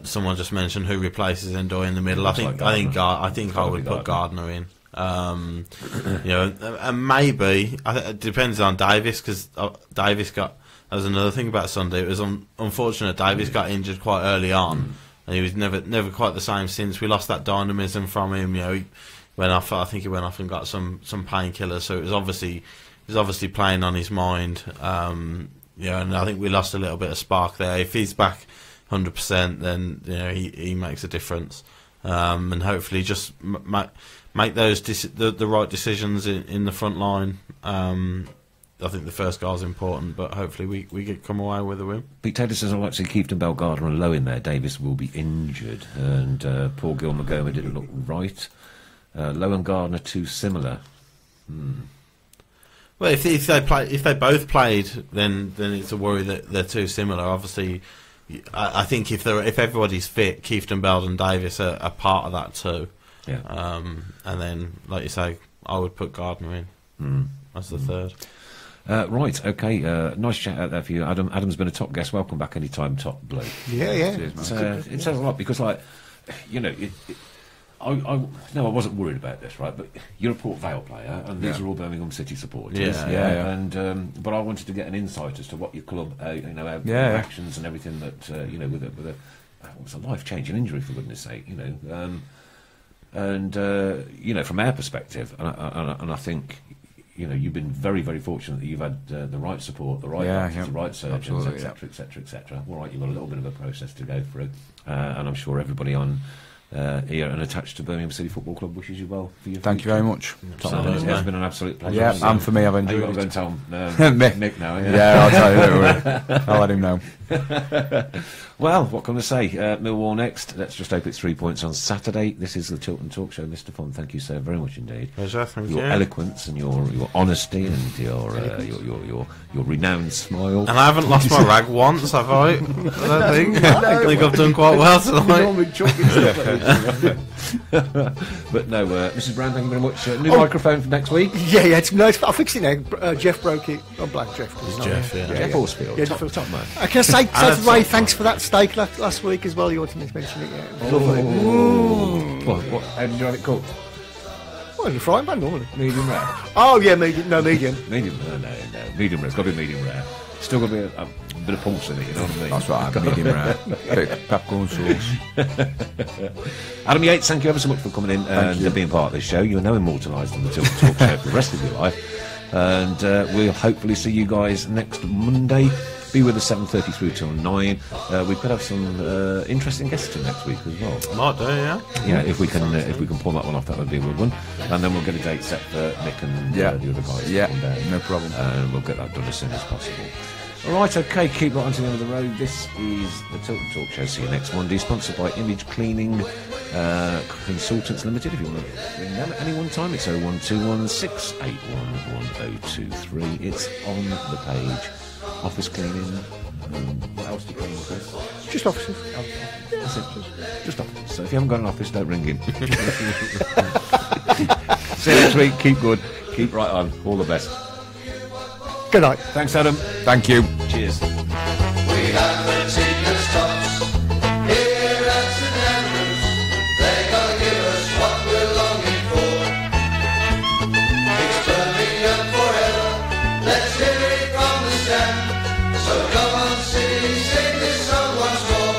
someone just mentioned who replaces Endoy in the middle. I think I would put Gardner in. You know, and maybe it depends on Davis, because Davis got. That was another thing about Sunday. It was unfortunate. Davis got injured quite early on, and he was never quite the same since. We lost that dynamism from him. You know, he went off. I think he went off and got some painkillers. So it was obviously playing on his mind. You know, and I think we lost a little bit of spark there. If he's back 100%, then you know he makes a difference, and hopefully just make those the right decisions in the front line. I think the first goal is important, but hopefully we could come away with a win. Pete Taylor says, I'd like to see Keefton, Bell, Gardner and Lowe in there. Davis will be injured. And Paul Gilmagoma didn't look right. Lowe and Gardner too similar. Well, if they both played, then it's a worry that they're too similar. Obviously, I think if everybody's fit, Keefton, Bell and Davis are part of that too. Yeah. And then, like you say, I would put Gardner in as the third. Right, okay. Nice chat out there for you, Adam. Adam's been a top guest. Welcome back anytime, top bloke. Yeah. It says a lot because, like, you know, I wasn't worried about this, right? But you're a Port Vale player, and these are all Birmingham City supporters. Yeah. And but I wanted to get an insight as to what your club, actions and everything that you know, with a it was a life-changing injury, for goodness' sake, you know. And you know, from our perspective, and I think, you know, you've been very, very fortunate that you've had the right support, the right doctors, the right surgeons, etc., etc., etc. All right, you've got a little bit of a process to go through, and I'm sure everybody on here and attached to Birmingham City Football Club wishes you well for your Thank you very much. It's been an absolute pleasure. Yeah, and for me, I've enjoyed You've got it. to go and tell Nick now. Yeah, I'll tell you. Don't worry. I'll let him know. Well, what can I say? Millwall next. Let's just hope it's 3 points on Saturday. This is the Tilton Talk Show. Mr. Fon, thank you so very much indeed. Pleasure, thank you. Your eloquence and your honesty and your renowned smile. And I haven't lost my rag once, have I? I don't think. I think I've done quite well tonight. But no, Mrs. Brown, thank you very much. New microphone for next week. Yeah. I fixed it now. Jeff broke it. I'm black Jeff. It's Jeff, yeah. Jeff Horsfield, Yeah, top man. Can I say to Ray, thanks for that steak last week as well? You wanted me to mention it, yeah. Lovely. What? How did you have it cooked? Well, in the frying pan, normally. Medium rare. Oh, yeah, medium. No, medium. Medium? No. Medium rare. It's got to be medium rare. Still got to be a bit of pulse in it, you know what I mean? That's right, medium rare. Bit peppercorn sauce. Adam Yates, thank you ever so much for coming in and being part of this show. You're now immortalised on the Tilton Talk Show for the rest of your life. And we'll hopefully see you guys next Monday. Be with us 7:30 through till 9. We could have some interesting guests in next week as well. Might do, yeah. Yeah, if we can pull that one off, that would be a good one. And then we'll get a date set for Nick and the other guys. Yeah, to come down. no problem. And we'll get that done as soon as possible. All right, okay, keep right on to the end of the road. This is the Tilton Talk Show. See you next Monday. Sponsored by Image Cleaning Consultants Limited. If you want to ring them at any one time, it's 01216 681 1023. It's on the page. Office cleaning. What else do you clean, Chris? Just offices. That's it. Just offices. So if you haven't got an office, don't ring in. See you next week. Keep good. Keep right on. All the best. Good night. Thanks, Adam. Thank you. Cheers. We have the cheapest tops here at St Andrews. They're gonna give us what we're longing for. It's Birmingham forever. Let's hear it from the stand. So come on, City, sing this song once more.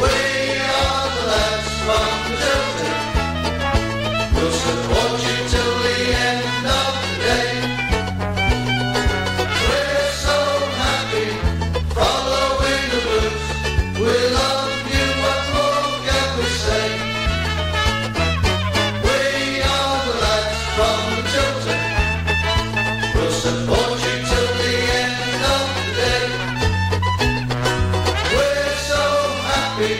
We are the lads from Tilton. We'll support you till the end of the day. We're so happy, following the blues. We love you, what more can we say? We are the lads from Tilton. We'll support you till the end of the day. We're so happy,